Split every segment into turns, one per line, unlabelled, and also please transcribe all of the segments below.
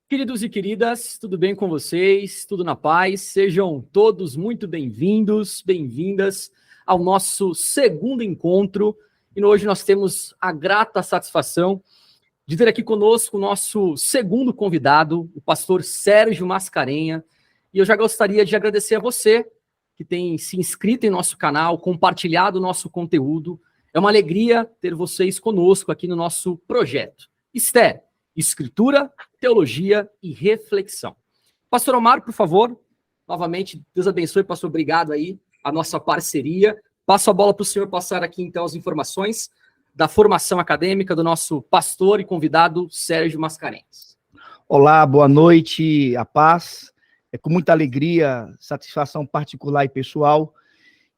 Queridos e queridas, tudo bem com vocês? Tudo na paz? Sejam todos muito bem-vindos, bem-vindas ao nosso segundo encontro. E hoje nós temos a grata satisfação de ter aqui conosco o nosso segundo convidado, o pastor Sérgio Mascarenha. E eu já gostaria de agradecer a você que tem se inscrito em nosso canal, compartilhado o nosso conteúdo. É uma alegria ter vocês conosco aqui no nosso projeto. Esther, Escritura, Teologia e Reflexão. Pastor Omar, por favor, novamente, Deus abençoe, pastor, obrigado aí, a nossa parceria. Passo a bola para o senhor passar aqui, então, as informações da formação acadêmica do nosso pastor e convidado Sérgio Mascarenhas.
Olá, boa noite, a paz. É com muita alegria, satisfação particular e pessoal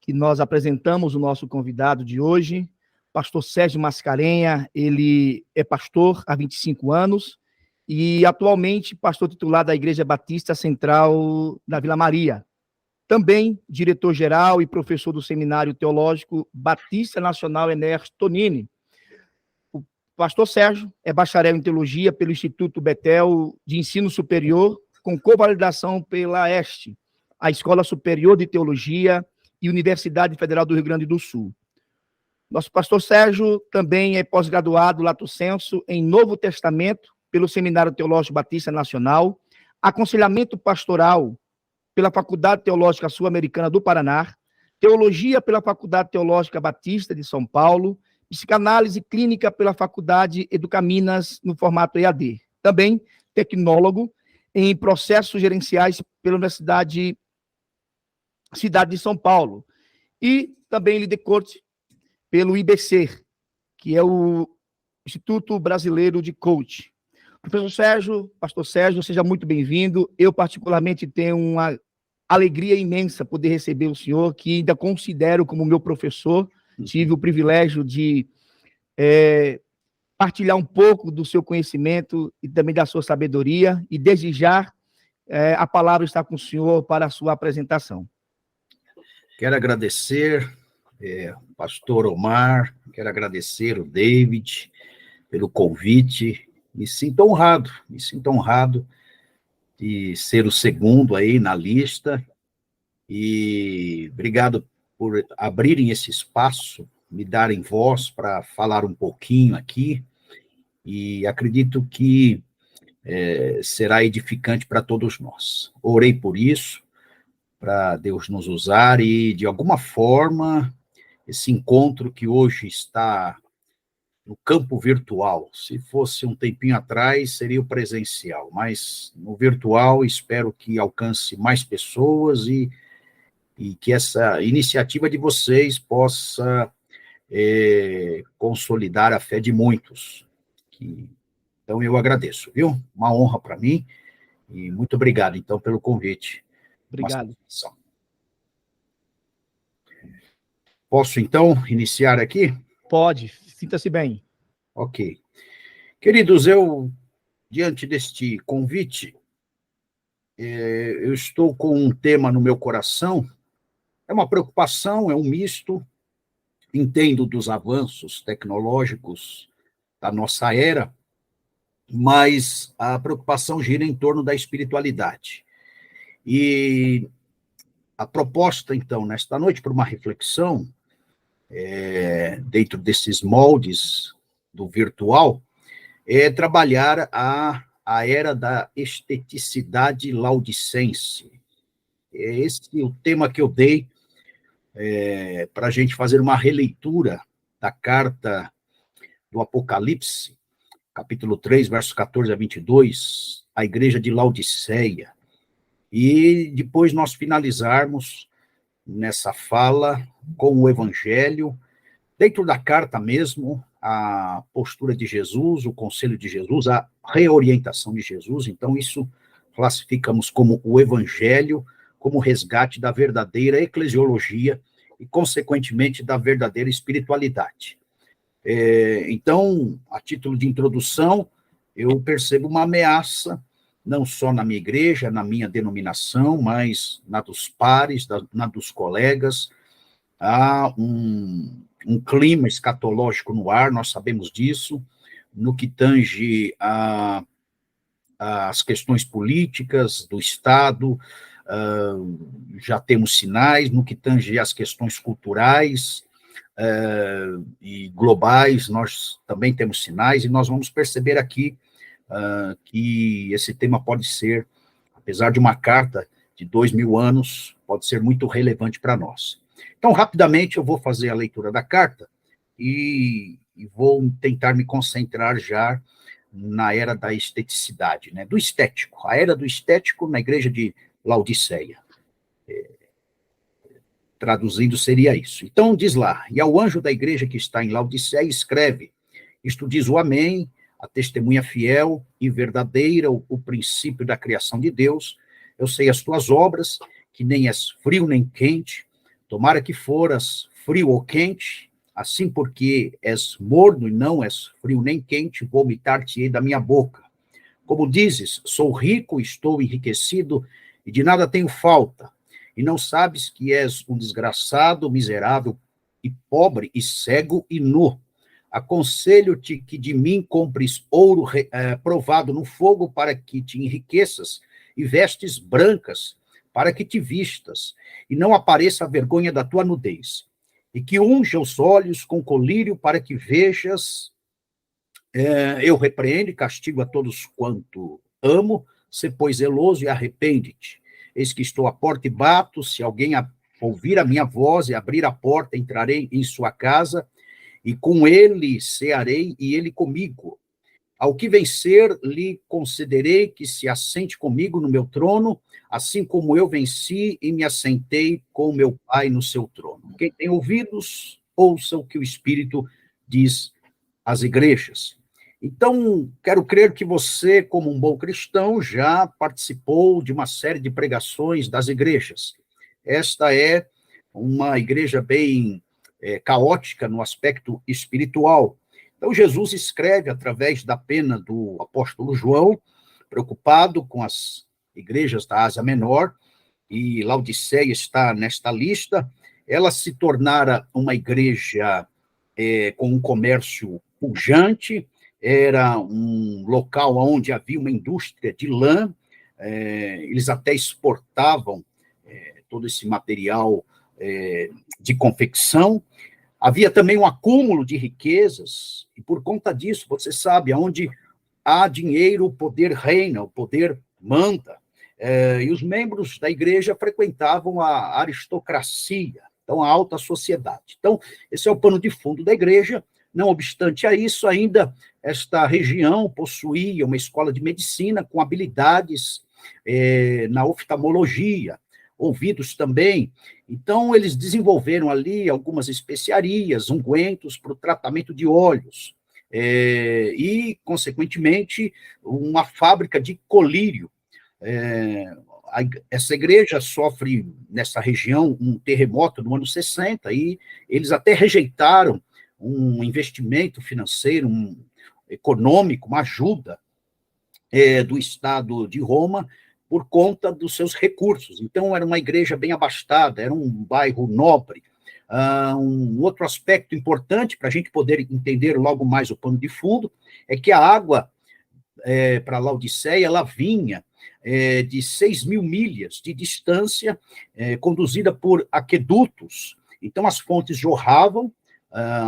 que nós apresentamos o nosso convidado de hoje, pastor Sérgio Mascarenha. Ele é pastor há 25 anos e atualmente pastor titular da Igreja Batista Central da Vila Maria. Também diretor-geral e professor do Seminário Teológico Batista Nacional Enéas Tonini. O pastor Sérgio é bacharel em teologia pelo Instituto Betel de Ensino Superior, com convalidação pela ESTE, a Escola Superior de Teologia e Universidade Federal do Rio Grande do Sul. Nosso pastor Sérgio também é pós-graduado lato sensu em Novo Testamento pelo Seminário Teológico Batista Nacional, aconselhamento pastoral pela Faculdade Teológica Sul-Americana do Paraná, teologia pela Faculdade Teológica Batista de São Paulo, psicanálise clínica pela Faculdade Educaminas no formato EAD. Também tecnólogo em processos gerenciais pela Universidade Cidade de São Paulo. E também líder coach pelo IBC, que é o Instituto Brasileiro de Coach. Professor Sérgio, pastor Sérgio, seja muito bem-vindo. Eu, particularmente, tenho uma alegria imensa poder receber o senhor, que ainda considero como meu professor. Tive o privilégio de partilhar um pouco do seu conhecimento e também da sua sabedoria. E, desde já, a palavra está com o senhor para a sua apresentação.
Quero agradecer pastor Omar, quero agradecer o David pelo convite, me sinto honrado de ser o segundo aí na lista, e obrigado por abrirem esse espaço, me darem voz para falar um pouquinho aqui, e acredito que será edificante para todos nós. Orei por isso, para Deus nos usar, e de alguma forma esse encontro que hoje está no campo virtual, se fosse um tempinho atrás, seria o presencial, mas no virtual espero que alcance mais pessoas e que essa iniciativa de vocês possa consolidar a fé de muitos. Então eu agradeço, viu? Uma honra para mim, e muito obrigado, então, pelo convite.
Obrigado.
Posso, então, iniciar aqui?
Pode, sinta-se bem.
Ok. Queridos, eu, diante deste convite, eu estou com um tema no meu coração, é uma preocupação, é um misto, entendo dos avanços tecnológicos da nossa era, mas a preocupação gira em torno da espiritualidade. E a proposta, então, nesta noite, por uma reflexão, dentro desses moldes do virtual, é trabalhar a era da esteticidade laudicense. É esse o tema que eu dei para a gente fazer uma releitura da carta do Apocalipse, capítulo 3, versos 14 a 22, à igreja de Laodiceia. E depois nós finalizarmos nessa fala com o evangelho, dentro da carta mesmo, a postura de Jesus, o conselho de Jesus, a reorientação de Jesus. Então, isso classificamos como o evangelho, como resgate da verdadeira eclesiologia e, consequentemente, da verdadeira espiritualidade. Então, a título de introdução, eu percebo uma ameaça, não só na minha igreja, na minha denominação, mas na dos pares, na dos colegas. Há um clima escatológico no ar, nós sabemos disso, no que tange as questões políticas do Estado, já temos sinais no que tange às questões culturais e globais, nós também temos sinais, e nós vamos perceber aqui que esse tema pode ser, apesar de uma carta de 2000 anos, pode ser muito relevante para nós. Então, rapidamente, eu vou fazer a leitura da carta e vou tentar me concentrar já na era da esteticidade, né, do estético, a era do estético na igreja de Laodiceia. Traduzindo, seria isso. Então, diz lá, e ao anjo da igreja que está em Laodiceia, escreve, isto diz o Amém, a testemunha fiel e verdadeira, o princípio da criação de Deus. Eu sei as tuas obras, que nem és frio nem quente, tomara que foras frio ou quente, assim porque és morno e não és frio nem quente, vomitar-te-ei da minha boca. Como dizes, sou rico, estou enriquecido, e de nada tenho falta, e não sabes que és um desgraçado, miserável, e pobre, e cego, e nu. Aconselho-te que de mim compres ouro provado no fogo para que te enriqueças, e vestes brancas para que te vistas, e não apareça a vergonha da tua nudez. E que unja os olhos com colírio para que vejas. Eu repreendo e castigo a todos quanto amo, se pois zeloso e arrepende-te. Eis que estou à porta e bato, se alguém ouvir a minha voz e abrir a porta, entrarei em sua casa, e com ele cearei e ele comigo. Ao que vencer, lhe concederei que se assente comigo no meu trono, assim como eu venci e me assentei com meu Pai no seu trono. Quem tem ouvidos, ouça o que o Espírito diz às igrejas. Então, quero crer que você, como um bom cristão, já participou de uma série de pregações das igrejas. Esta é uma igreja bem caótica no aspecto espiritual. Então, Jesus escreve através da pena do apóstolo João, preocupado com as igrejas da Ásia Menor, e Laodiceia está nesta lista. Ela se tornara uma igreja com um comércio pujante, era um local onde havia uma indústria de lã, eles até exportavam todo esse material de confecção. Havia também um acúmulo de riquezas, e por conta disso, você sabe, onde há dinheiro, o poder reina, o poder manda. E os membros da igreja frequentavam a aristocracia, então a alta sociedade. Então, esse é o pano de fundo da igreja. Não obstante a isso, ainda esta região possuía uma escola de medicina com habilidades na oftalmologia, ouvidos também. Então, eles desenvolveram ali algumas especiarias, ungüentos para o tratamento de olhos, e, consequentemente, uma fábrica de colírio. Essa igreja sofre, nessa região, um terremoto no ano 60, e eles até rejeitaram um investimento financeiro, econômico, uma ajuda do Estado de Roma, por conta dos seus recursos. Então, era uma igreja bem abastada, era um bairro nobre. Um outro aspecto importante, para a gente poder entender logo mais o pano de fundo, é que a água para Laodiceia, ela vinha de 6.000 milhas de distância, conduzida por aquedutos. Então, as fontes jorravam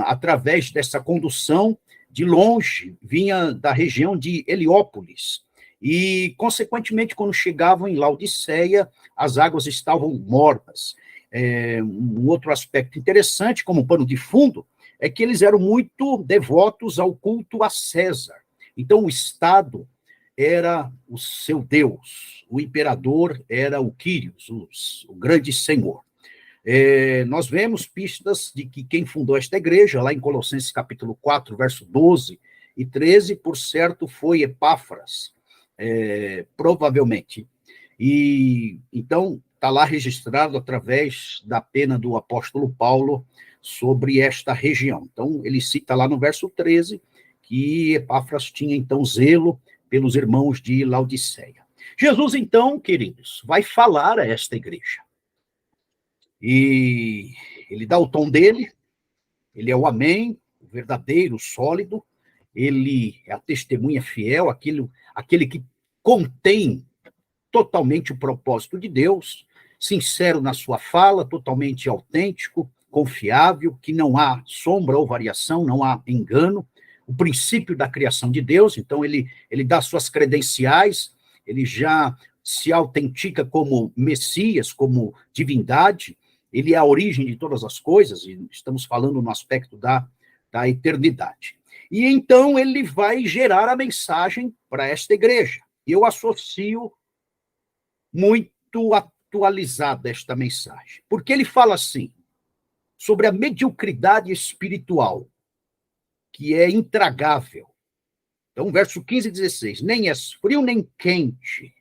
através dessa condução de longe, vinha da região de Heliópolis. E, consequentemente, quando chegavam em Laodiceia, as águas estavam mornas. Um outro aspecto interessante, como pano de fundo, é que eles eram muito devotos ao culto a César. Então, o Estado era o seu Deus, o imperador era o Quírios, o grande senhor. Nós vemos pistas de que quem fundou esta igreja, lá em Colossenses capítulo 4, verso 12 e 13, por certo, foi Epáfras, provavelmente. E então está lá registrado através da pena do apóstolo Paulo sobre esta região. Então, ele cita lá no verso 13 que Epáfras tinha, então, zelo pelos irmãos de Laodiceia. Jesus, então, queridos, vai falar a esta igreja. E ele dá o tom dele, ele é o Amém, o verdadeiro, o sólido, ele é a testemunha fiel, aquele que contém totalmente o propósito de Deus, sincero na sua fala, totalmente autêntico, confiável, que não há sombra ou variação, não há engano, o princípio da criação de Deus. Então ele dá suas credenciais, ele já se autentica como Messias, como divindade, ele é a origem de todas as coisas, e estamos falando no aspecto da eternidade. E então ele vai gerar a mensagem para esta igreja. Eu associo muito atualizada esta mensagem, porque ele fala assim, sobre a mediocridade espiritual, que é intragável. Então, verso 15 e 16, nem é frio nem quente.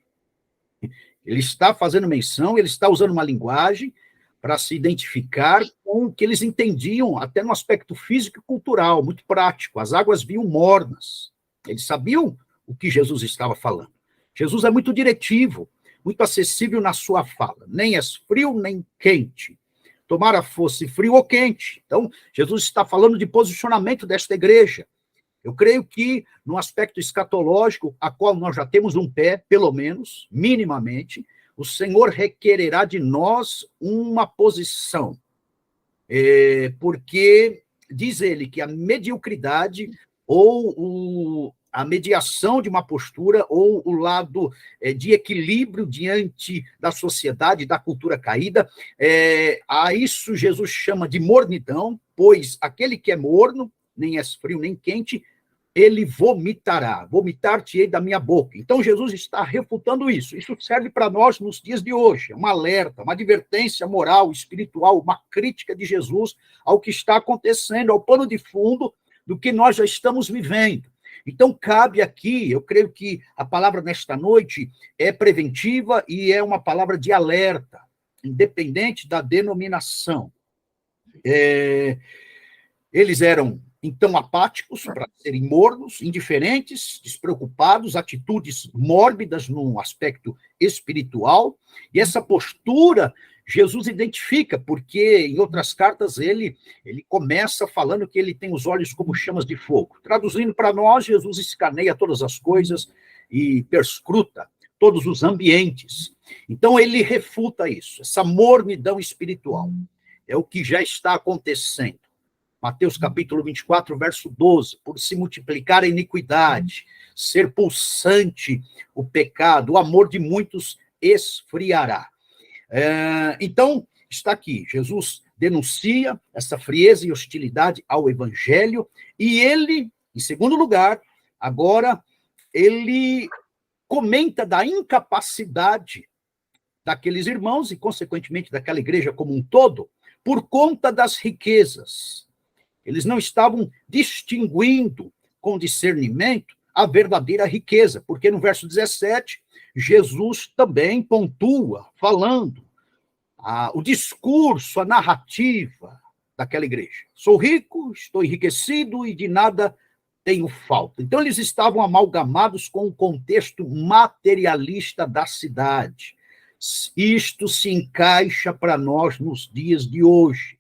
Ele está fazendo menção, ele está usando uma linguagem para se identificar com o que eles entendiam, até no aspecto físico e cultural, muito prático. As águas vinham mornas. Eles sabiam o que Jesus estava falando. Jesus é muito diretivo, muito acessível na sua fala. Nem é frio, nem quente. Tomara fosse frio ou quente. Então, Jesus está falando de posicionamento desta igreja. Eu creio que, no aspecto escatológico, a qual nós já temos um pé, pelo menos, minimamente, o Senhor requererá de nós uma posição. Porque diz ele que a mediocridade ou a mediação de uma postura ou o lado de equilíbrio diante da sociedade, da cultura caída, a isso Jesus chama de mornidão, pois aquele que é morno, nem é frio nem quente, ele vomitará, vomitar-te-ei da minha boca. Então Jesus está refutando isso. Isso serve para nós nos dias de hoje, um alerta, uma advertência moral, espiritual, uma crítica de Jesus ao que está acontecendo, ao pano de fundo do que nós já estamos vivendo. Então, cabe aqui, eu creio que a palavra nesta noite é preventiva e é uma palavra de alerta, independente da denominação. Eles eram, então, apáticos, para serem mornos, indiferentes, despreocupados, atitudes mórbidas no aspecto espiritual, e essa postura Jesus identifica, porque em outras cartas ele começa falando que ele tem os olhos como chamas de fogo. Traduzindo para nós, Jesus escaneia todas as coisas e perscruta todos os ambientes. Então ele refuta isso, essa mornidão espiritual. É o que já está acontecendo. Mateus capítulo 24, verso 12, por se multiplicar a iniquidade, ser pulsante o pecado, o amor de muitos esfriará. Então, está aqui, Jesus denuncia essa frieza e hostilidade ao evangelho, e ele, em segundo lugar, agora, ele comenta da incapacidade daqueles irmãos e, consequentemente, daquela igreja como um todo, por conta das riquezas. Eles não estavam distinguindo com discernimento a verdadeira riqueza, porque no verso 17, Jesus também pontua, falando o discurso, a narrativa daquela igreja. Sou rico, estou enriquecido e de nada tenho falta. Então, eles estavam amalgamados com o contexto materialista da cidade. Isto se encaixa para nós nos dias de hoje.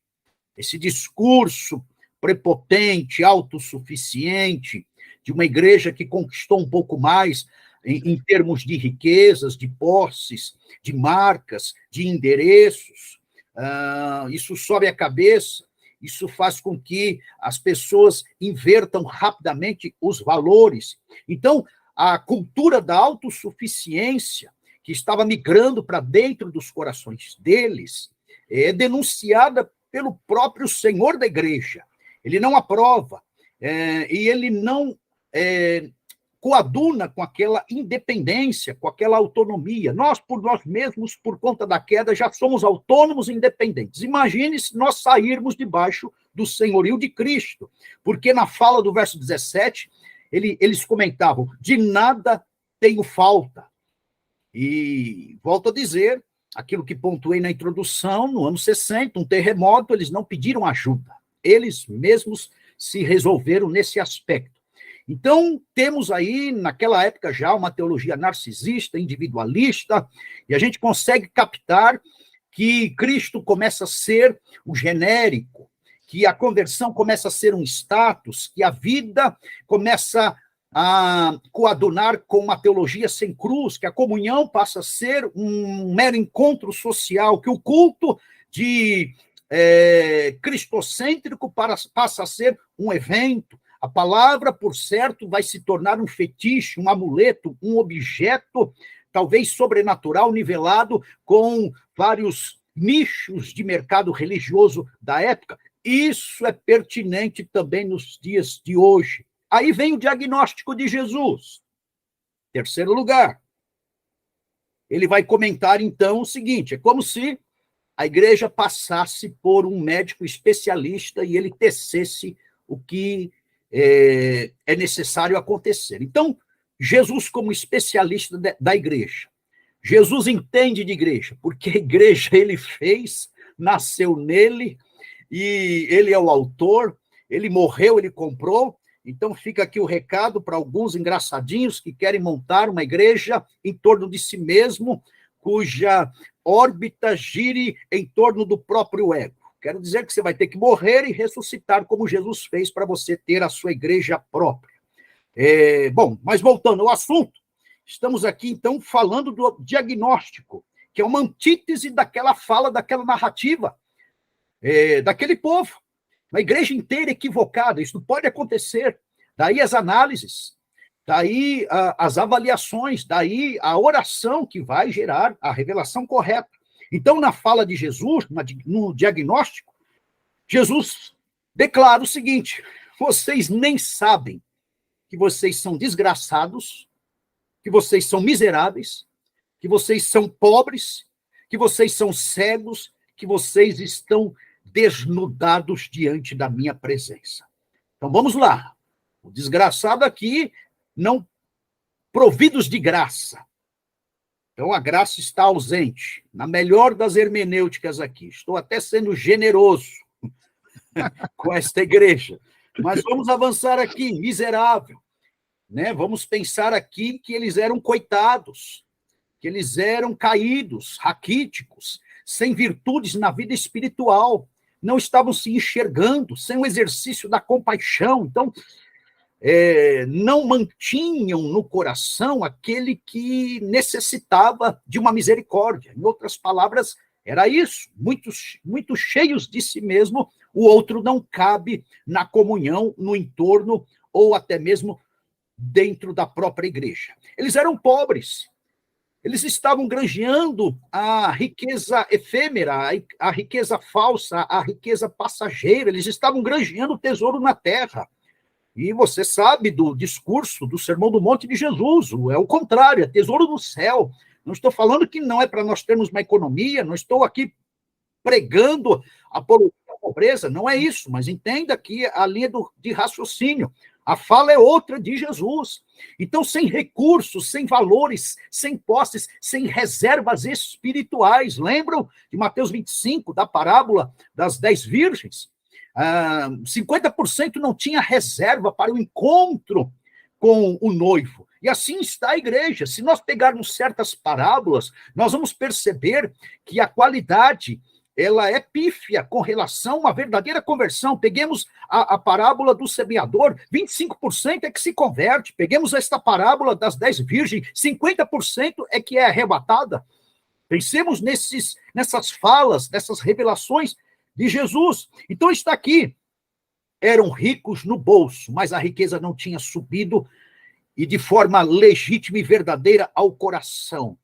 Esse discurso prepotente, autossuficiente, de uma igreja que conquistou um pouco mais em termos de riquezas, de posses, de marcas, de endereços. Isso sobe a cabeça, isso faz com que as pessoas invertam rapidamente os valores. Então, a cultura da autossuficiência, que estava migrando para dentro dos corações deles, é denunciada pelo próprio Senhor da igreja. Ele não aprova, e ele não coaduna com aquela independência, com aquela autonomia. Nós, por nós mesmos, por conta da queda, já somos autônomos e independentes. Imagine se nós sairmos debaixo do senhorio de Cristo, porque na fala do verso 17, eles comentavam, de nada tenho falta. E volto a dizer, aquilo que pontuei na introdução, no ano 60, um terremoto, eles não pediram ajuda. Eles mesmos se resolveram nesse aspecto. Então, temos aí, naquela época já, uma teologia narcisista, individualista, e a gente consegue captar que Cristo começa a ser o genérico, que a conversão começa a ser um status, que a vida começa a coadunar com uma teologia sem cruz, que a comunhão passa a ser um mero encontro social, que o culto de cristocêntrico passa a ser um evento. A palavra, por certo, vai se tornar um fetiche, um amuleto, um objeto, talvez sobrenatural, nivelado com vários nichos de mercado religioso da época. Isso é pertinente também nos dias de hoje. Aí vem o diagnóstico de Jesus. Terceiro lugar. Ele vai comentar, então, o seguinte: é como se a igreja passasse por um médico especialista e ele tecesse o que é necessário acontecer. Então, Jesus como especialista da igreja. Jesus entende de igreja, porque a igreja ele fez, nasceu nele, e ele é o autor, ele morreu, ele comprou. Então fica aqui o recado para alguns engraçadinhos que querem montar uma igreja em torno de si mesmo, cuja órbita gire em torno do próprio ego. Quero dizer que você vai ter que morrer e ressuscitar como Jesus fez para você ter a sua igreja própria. Bom, mas voltando ao assunto, estamos aqui então falando do diagnóstico, que é uma antítese daquela fala, daquela narrativa, daquele povo. Uma igreja inteira equivocada, isso não pode acontecer. Daí as análises, daí as avaliações, daí a oração que vai gerar a revelação correta. Então, na fala de Jesus, no diagnóstico, Jesus declara o seguinte: vocês nem sabem que vocês são desgraçados, que vocês são miseráveis, que vocês são pobres, que vocês são cegos, que vocês estão desnudados diante da minha presença. Então, vamos lá. O desgraçado aqui, não providos de graça. Então, a graça está ausente. Na melhor das hermenêuticas aqui. Estou até sendo generoso com esta igreja. Mas vamos avançar aqui. Miserável. Né? Vamos pensar aqui que eles eram coitados, que eles eram caídos, raquíticos, sem virtudes na vida espiritual, não estavam se enxergando, sem o exercício da compaixão. Então, não mantinham no coração aquele que necessitava de uma misericórdia. Em outras palavras, era isso, muito cheios de si mesmo, o outro não cabe na comunhão, no entorno, ou até mesmo dentro da própria igreja. Eles eram pobres, eles estavam granjeando a riqueza efêmera, a riqueza falsa, a riqueza passageira, eles estavam granjeando tesouro na terra. E você sabe do discurso do Sermão do Monte de Jesus, é o contrário, é tesouro no céu. Não estou falando que não é para nós termos uma economia, não estou aqui pregando a pobreza, não é isso, mas entenda aqui a linha de raciocínio. A fala é outra de Jesus. Então, sem recursos, sem valores, sem posses, sem reservas espirituais. Lembram de Mateus 25, da parábola das 10 virgens? 50% não tinha reserva para o encontro com o noivo. E assim está a igreja. Se nós pegarmos certas parábolas, nós vamos perceber que a qualidade ela é pífia com relação a uma verdadeira conversão. Peguemos a parábola do semeador, 25% é que se converte. Peguemos esta parábola das 10 virgens, 50% é que é arrebatada. Pensemos nessas falas, nessas revelações de Jesus. Então está aqui, eram ricos no bolso, mas a riqueza não tinha subido e de forma legítima e verdadeira ao coração.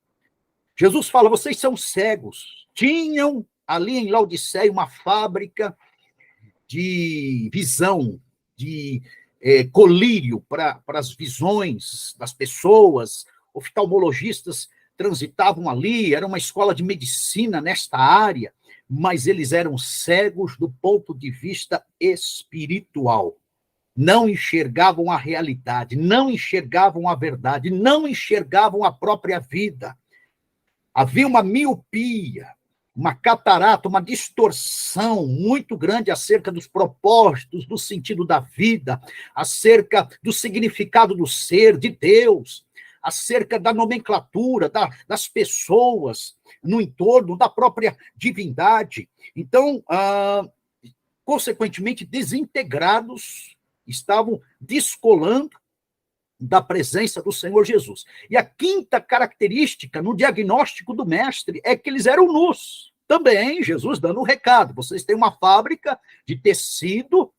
Jesus fala, vocês são cegos. Tinham ali em Laodiceia uma fábrica de visão, de colírio para as visões das pessoas, oftalmologistas transitavam ali, era uma escola de medicina nesta área, mas eles eram cegos do ponto de vista espiritual. Não enxergavam a realidade, não enxergavam a verdade, não enxergavam a própria vida. Havia uma miopia, uma catarata, uma distorção muito grande acerca dos propósitos, do sentido da vida, acerca do significado do ser, de Deus, acerca da nomenclatura, das pessoas no entorno, da própria divindade. Então, consequentemente, desintegrados, estavam descolando da presença do Senhor Jesus. E a quinta característica no diagnóstico do mestre é que eles eram nus. Também Jesus dando um recado: vocês têm uma fábrica de tecido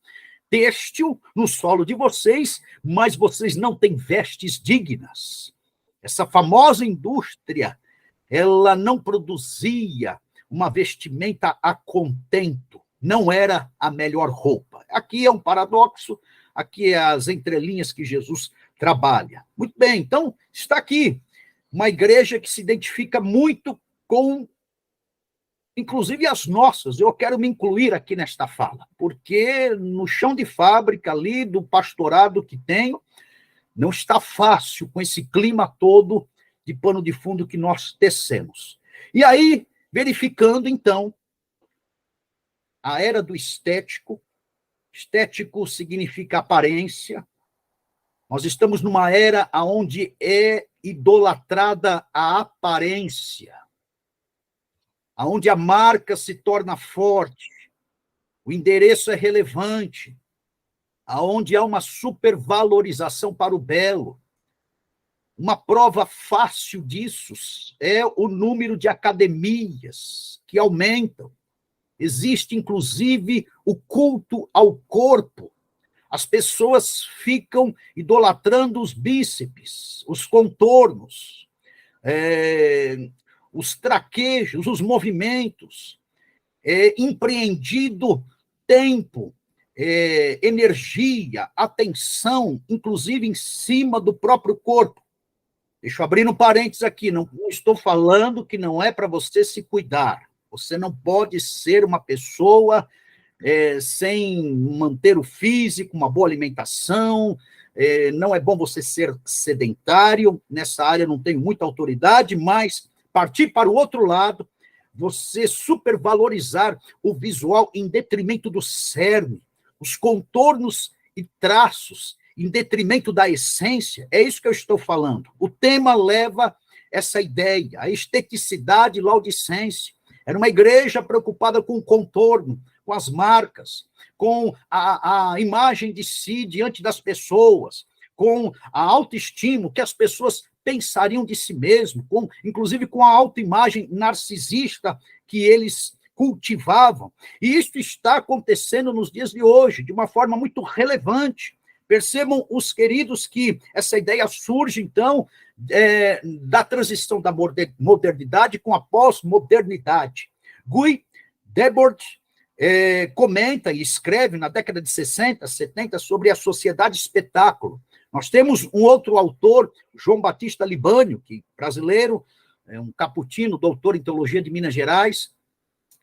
têxtil no solo de vocês, mas vocês não têm vestes dignas. Essa famosa indústria, ela não produzia uma vestimenta a contento, não era a melhor roupa. Aqui é um paradoxo, aqui é as entrelinhas que Jesus trabalha. Muito bem, então está aqui uma igreja que se identifica muito com, inclusive as nossas. Eu quero me incluir aqui nesta fala, porque no chão de fábrica ali do pastorado que tenho, não está fácil com esse clima todo de pano de fundo que nós tecemos. E aí, verificando, então, a era do estético. Estético significa aparência. Nós estamos numa era onde é idolatrada a aparência, onde a marca se torna forte, o endereço é relevante, onde há uma supervalorização para o belo. Uma prova fácil disso é o número de academias que aumentam. Existe, inclusive, o culto ao corpo. As pessoas ficam idolatrando os bíceps, os contornos, os traquejos, os movimentos, empreendido tempo, energia, atenção, inclusive em cima do próprio corpo. Deixa eu abrir um parênteses aqui, não estou falando que não é para você se cuidar. Você não pode ser uma pessoa sem manter o físico, uma boa alimentação. Não é bom você ser sedentário. Nessa área não tenho muita autoridade, mas partir para o outro lado, você supervalorizar o visual em detrimento do cerne, os contornos e traços em detrimento da essência. É isso que eu estou falando. O tema leva essa ideia, a esteticidade laodicense. Era uma igreja preocupada com o contorno, com as marcas, com a imagem de si diante das pessoas, com a autoestima, que as pessoas pensariam de si mesmo, inclusive com a autoimagem narcisista que eles cultivavam. E isso está acontecendo nos dias de hoje, de uma forma muito relevante. Percebam, os queridos, que essa ideia surge, então, da transição da modernidade com a pós-modernidade. Guy Debord comenta e escreve na década de 60, 70 sobre a sociedade espetáculo. Nós temos um outro autor, João Batista Libânio, que brasileiro, um caputino, doutor em teologia de Minas Gerais,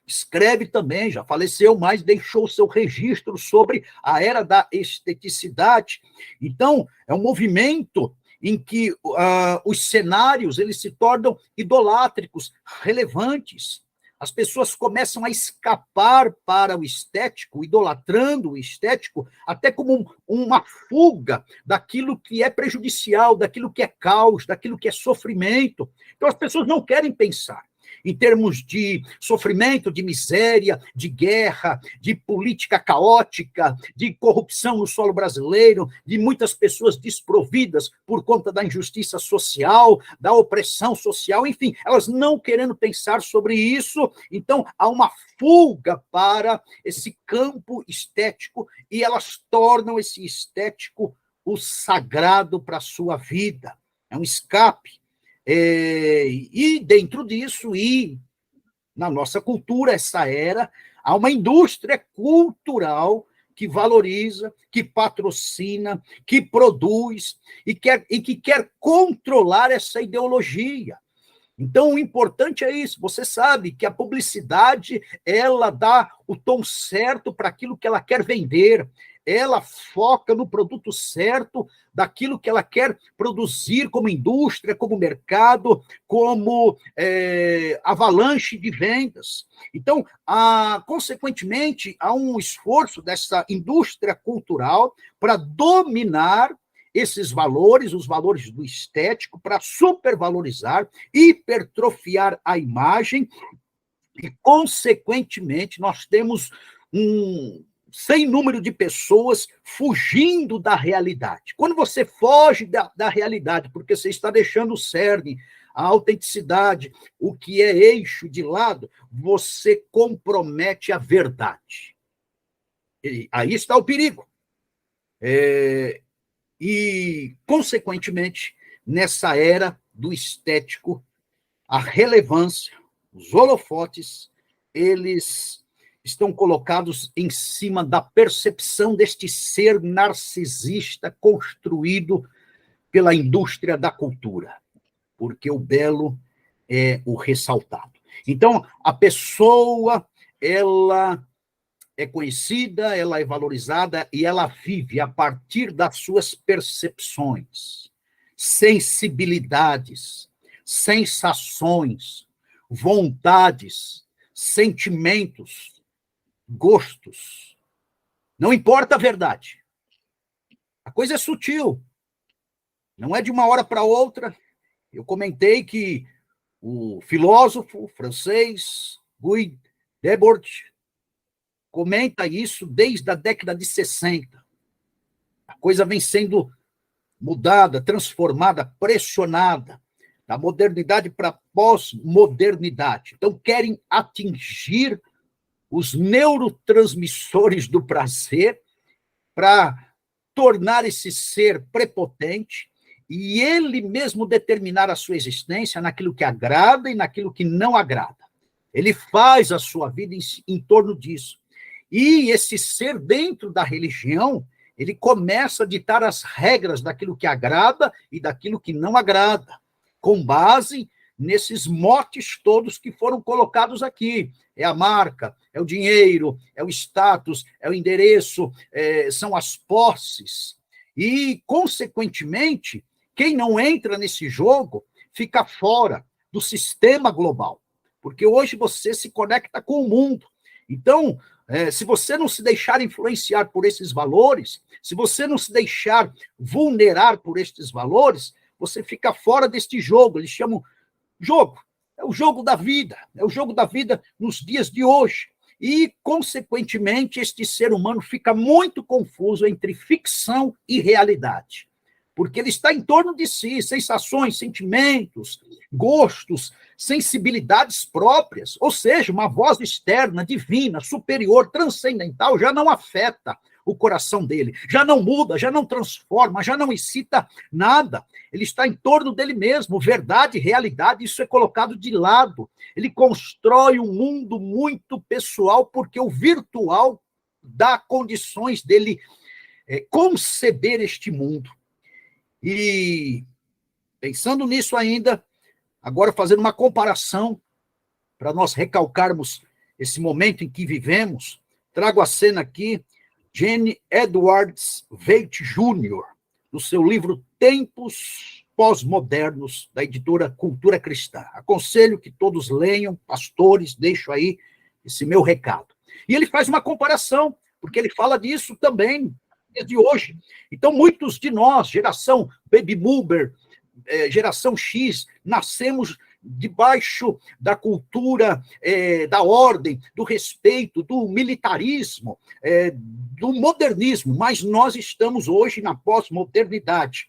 escreve também, já faleceu, mas deixou seu registro sobre a era da esteticidade. Então, é um movimento em que os cenários eles se tornam idolátricos, relevantes. As pessoas começam a escapar para o estético, idolatrando o estético, até como uma fuga daquilo que é prejudicial, daquilo que é caos, daquilo que é sofrimento. Então, as pessoas não querem pensar em termos de sofrimento, de miséria, de guerra, de política caótica, de corrupção no solo brasileiro, de muitas pessoas desprovidas por conta da injustiça social, da opressão social, enfim, elas não querendo pensar sobre isso. Então, há uma fuga para esse campo estético e elas tornam esse estético o sagrado para a sua vida. É um escape. E dentro disso, e na nossa cultura, essa era, há uma indústria cultural que valoriza, que patrocina, que produz e que quer controlar essa ideologia. Então, o importante é isso. Você sabe que a publicidade, ela dá o tom certo para aquilo que ela quer vender. Ela foca no produto certo daquilo que ela quer produzir como indústria, como mercado, como avalanche de vendas. Então, consequentemente, há um esforço dessa indústria cultural para dominar esses valores, os valores do estético, para supervalorizar, hipertrofiar a imagem e, consequentemente, nós temos sem número de pessoas fugindo da realidade. Quando você foge da realidade, porque você está deixando o cerne, a autenticidade, o que é eixo de lado, você compromete a verdade. E aí está o perigo. E, consequentemente, nessa era do estético, a relevância, os holofotes, eles estão colocados em cima da percepção deste ser narcisista construído pela indústria da cultura, porque o belo é o ressaltado. Então, a pessoa, ela é conhecida, ela é valorizada e ela vive a partir das suas percepções, sensibilidades, sensações, vontades, sentimentos, gostos. Não importa a verdade. A coisa é sutil. Não é de uma hora para outra. Eu comentei que o filósofo francês Guy Debord comenta isso desde a década de 60. A coisa vem sendo mudada, transformada, pressionada, da modernidade para a pós-modernidade. Então, querem atingir os neurotransmissores do prazer para tornar esse ser prepotente e ele mesmo determinar a sua existência naquilo que agrada e naquilo que não agrada. Ele faz a sua vida em torno disso. E esse ser dentro da religião, ele começa a ditar as regras daquilo que agrada e daquilo que não agrada, com base nesses motes todos que foram colocados aqui. É a marca, é o dinheiro, é o status, é o endereço, são as posses. E, consequentemente, quem não entra nesse jogo fica fora do sistema global. Porque hoje você se conecta com o mundo. Então, se você não se deixar influenciar por esses valores, se você não se deixar vulnerar por estes valores, você fica fora deste jogo. Eles chamam jogo. É o jogo da vida. É o jogo da vida nos dias de hoje. E, consequentemente, este ser humano fica muito confuso entre ficção e realidade. Porque ele está em torno de si, sensações, sentimentos, gostos, sensibilidades próprias, ou seja, uma voz externa, divina, superior, transcendental, já não afeta o coração dele, já não muda, já não transforma, já não excita nada. Ele está em torno dele mesmo, verdade, realidade, isso é colocado de lado. Ele constrói um mundo muito pessoal, porque o virtual dá condições dele conceber este mundo. E, pensando nisso ainda, agora fazendo uma comparação, para nós recalcarmos esse momento em que vivemos, trago a cena aqui, Jenny Edwards Veidt Jr., no seu livro Tempos Pós-Modernos, da editora Cultura Cristã. Aconselho que todos leiam, pastores, deixo aí esse meu recado. E ele faz uma comparação, porque ele fala disso também, de hoje. Então, muitos de nós, geração Baby Boomer, geração X, nascemos debaixo da cultura, da ordem, do respeito, do militarismo, do modernismo, mas nós estamos hoje na pós-modernidade.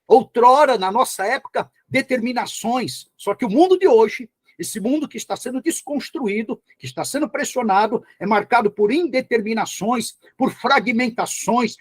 Outrora, na nossa época, determinações, só que o mundo de hoje, esse mundo que está sendo desconstruído, que está sendo pressionado, é marcado por indeterminações, por fragmentações,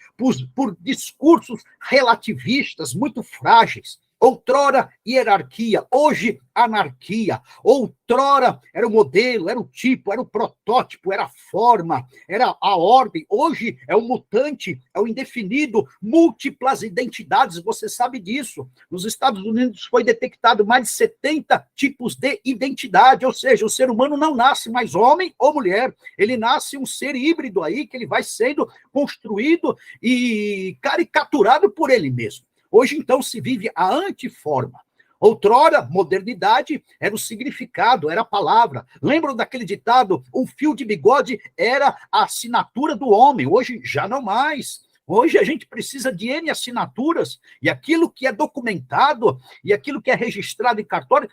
por discursos relativistas muito frágeis. Outrora, hierarquia, hoje, anarquia. Outrora, era o modelo, era o tipo, era o protótipo, era a forma, era a ordem. Hoje, é o mutante, é o indefinido, múltiplas identidades, você sabe disso. Nos Estados Unidos foi detectado mais de 70 tipos de identidade, ou seja, o ser humano não nasce mais homem ou mulher, ele nasce um ser híbrido aí, que ele vai sendo construído e caricaturado por ele mesmo. Hoje, então, se vive a antiforma. Outrora, modernidade era o significado, era a palavra. Lembram daquele ditado, um fio de bigode era a assinatura do homem. Hoje, já não mais. Hoje, a gente precisa de N assinaturas, e aquilo que é documentado, e aquilo que é registrado em cartório,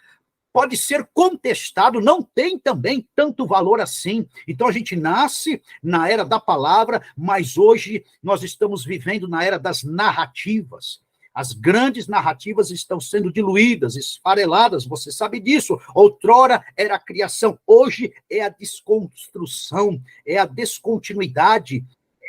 pode ser contestado, não tem também tanto valor assim. Então a gente nasce na era da palavra, mas hoje nós estamos vivendo na era das narrativas. As grandes narrativas estão sendo diluídas, esfareladas, você sabe disso. Outrora era a criação, hoje é a desconstrução, é a descontinuidade,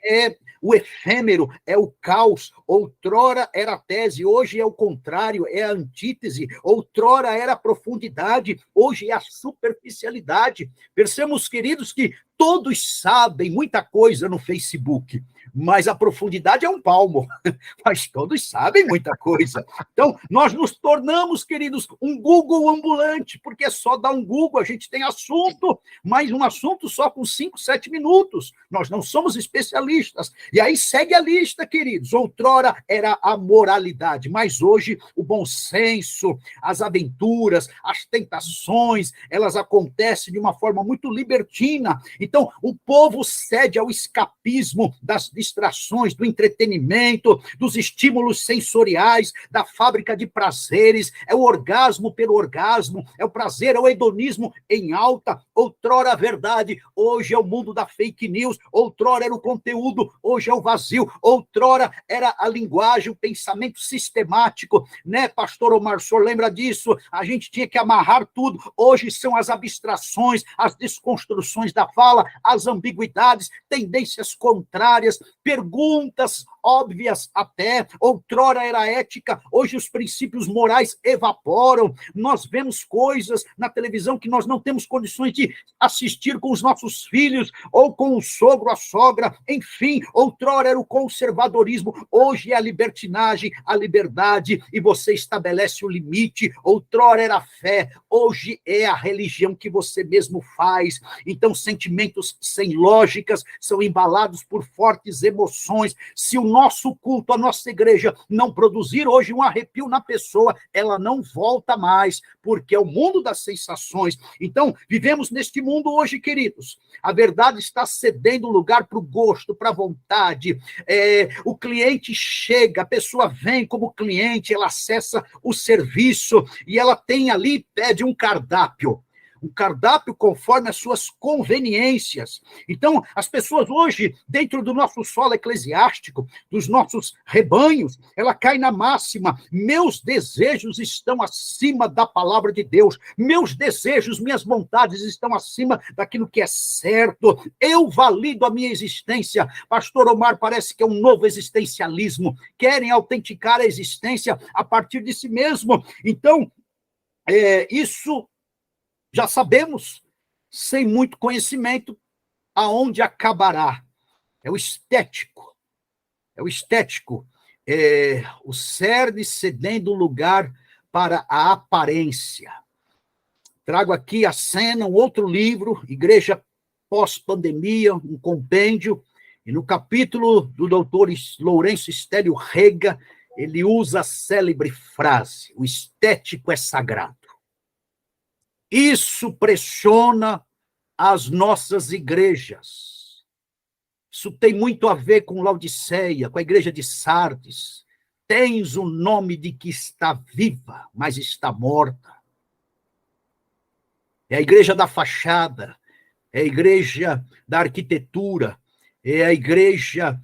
é o efêmero, é o caos. Outrora era a tese, hoje é o contrário, é a antítese. Outrora era a profundidade, hoje é a superficialidade. Percebemos, queridos, que todos sabem muita coisa no Facebook, mas a profundidade é um palmo. Mas todos sabem muita coisa. Então, nós nos tornamos, queridos, um Google ambulante, porque é só dar um Google, a gente tem assunto, mas um assunto só com 5, 7 minutos. Nós não somos especialistas. E aí segue a lista, queridos. Outrora era a moralidade, mas hoje o bom senso, as aventuras, as tentações, elas acontecem de uma forma muito libertina. Então, o povo cede ao escapismo das distrações, do entretenimento, dos estímulos sensoriais, da fábrica de prazeres, é o orgasmo pelo orgasmo, é o prazer, é o hedonismo em alta. Outrora a verdade, hoje é o mundo da fake news. Outrora era o conteúdo, hoje é o vazio. Outrora era a linguagem, o pensamento sistemático, né, pastor Omar, o senhor lembra disso? A gente tinha que amarrar tudo. Hoje são as abstrações, as desconstruções da fala, as ambiguidades, tendências contrárias, perguntas óbvias até. Outrora era ética, hoje os princípios morais evaporam. Nós vemos coisas na televisão que nós não temos condições de assistir com os nossos filhos, ou com o sogro, a sogra, enfim. Outrora era o conservadorismo, hoje é a libertinagem, a liberdade, e você estabelece o limite. Outrora era a fé, hoje é a religião que você mesmo faz. Então, sentimentos sem lógicas são embalados por fortes emoções. Se o nosso culto, a nossa igreja não produzir hoje um arrepio na pessoa, ela não volta mais, porque é o mundo das sensações. Então, vivemos neste mundo hoje, queridos. A verdade está cedendo lugar para o gosto, para a vontade. O cliente chega, a pessoa vem como cliente, ela acessa o serviço e ela tem ali, pede um cardápio conforme as suas conveniências. Então, as pessoas hoje, dentro do nosso solo eclesiástico, dos nossos rebanhos, ela cai na máxima: meus desejos estão acima da palavra de Deus, meus desejos, minhas vontades estão acima daquilo que é certo, eu valido a minha existência. Pastor Omar, parece que é um novo existencialismo, querem autenticar a existência a partir de si mesmo. Então, isso já sabemos, sem muito conhecimento, aonde acabará. É o estético, o cerne cedendo lugar para a aparência. Trago aqui a cena, um outro livro, Igreja Pós-Pandemia, um compêndio, e no capítulo do doutor Lourenço Estélio Rega, ele usa a célebre frase: o estético é sagrado. Isso pressiona as nossas igrejas. Isso tem muito a ver com Laodiceia, com a igreja de Sardes. Tens o nome de que está viva, mas está morta. É a igreja da fachada, é a igreja da arquitetura, é a igreja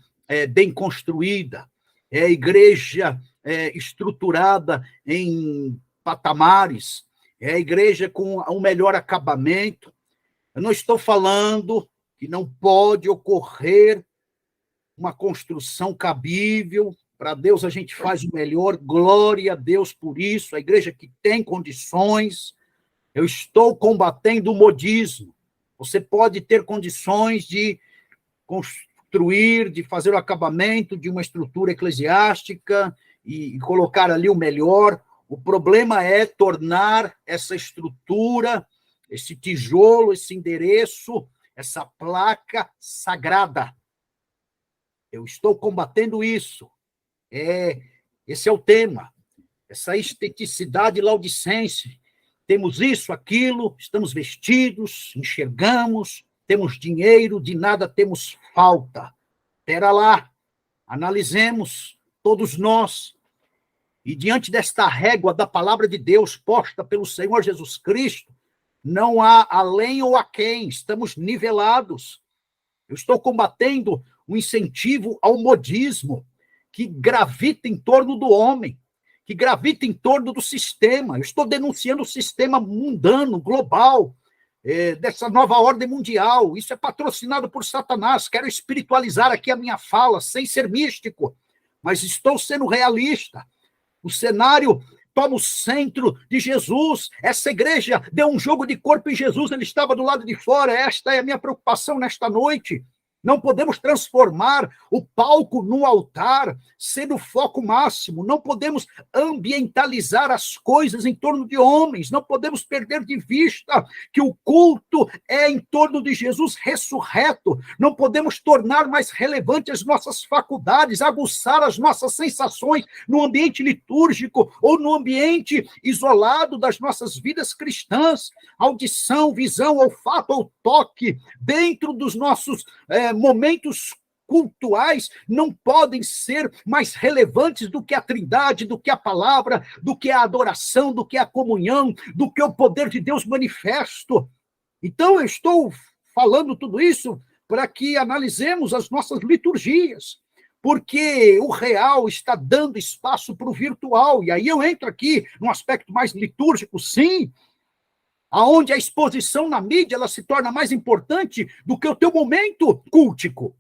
bem construída, é a igreja estruturada em patamares, é a igreja com um melhor acabamento. Eu não estou falando que não pode ocorrer uma construção cabível. Para Deus a gente faz o melhor, glória a Deus por isso, a igreja que tem condições. Eu estou combatendo o modismo. Você pode ter condições de construir, de fazer o acabamento de uma estrutura eclesiástica e colocar ali o melhor. O problema é tornar essa estrutura, esse tijolo, esse endereço, essa placa sagrada. Eu estou combatendo isso. Esse é o tema. Essa esteticidade laudicense. Temos isso, aquilo, estamos vestidos, enxergamos, temos dinheiro, de nada temos falta. Espera lá, analisemos, todos nós. E diante desta régua da palavra de Deus posta pelo Senhor Jesus Cristo, não há além ou aquém, estamos nivelados. Eu estou combatendo um incentivo ao modismo que gravita em torno do homem, que gravita em torno do sistema. Eu estou denunciando o sistema mundano, global, dessa nova ordem mundial. Isso é patrocinado por Satanás. Quero espiritualizar aqui a minha fala, sem ser místico, mas estou sendo realista. O cenário toma o centro de Jesus. Essa igreja deu um jogo de corpo em Jesus, ele estava do lado de fora. Esta é a minha preocupação nesta noite. Não podemos transformar o palco no altar, sendo o foco máximo. Não podemos ambientalizar as coisas em torno de homens. Não podemos perder de vista que o culto é em torno de Jesus ressurreto. Não podemos tornar mais relevantes as nossas faculdades, aguçar as nossas sensações no ambiente litúrgico ou no ambiente isolado das nossas vidas cristãs. Audição, visão, olfato ou toque, dentro dos nossos momentos cultuais não podem ser mais relevantes do que a Trindade, do que a palavra, do que a adoração, do que a comunhão, do que o poder de Deus manifesto. Então, eu estou falando tudo isso para que analisemos as nossas liturgias, porque o real está dando espaço para o virtual, e aí eu entro aqui num aspecto mais litúrgico, sim, aonde a exposição na mídia ela se torna mais importante do que o teu momento cultico.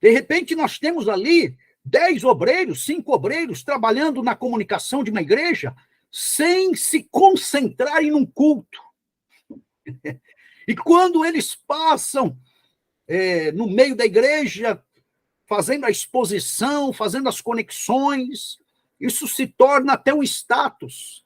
De repente, nós temos ali 10 obreiros, 5 obreiros trabalhando na comunicação de uma igreja sem se concentrarem num culto. E quando eles passam no meio da igreja, fazendo a exposição, fazendo as conexões, isso se torna até um status.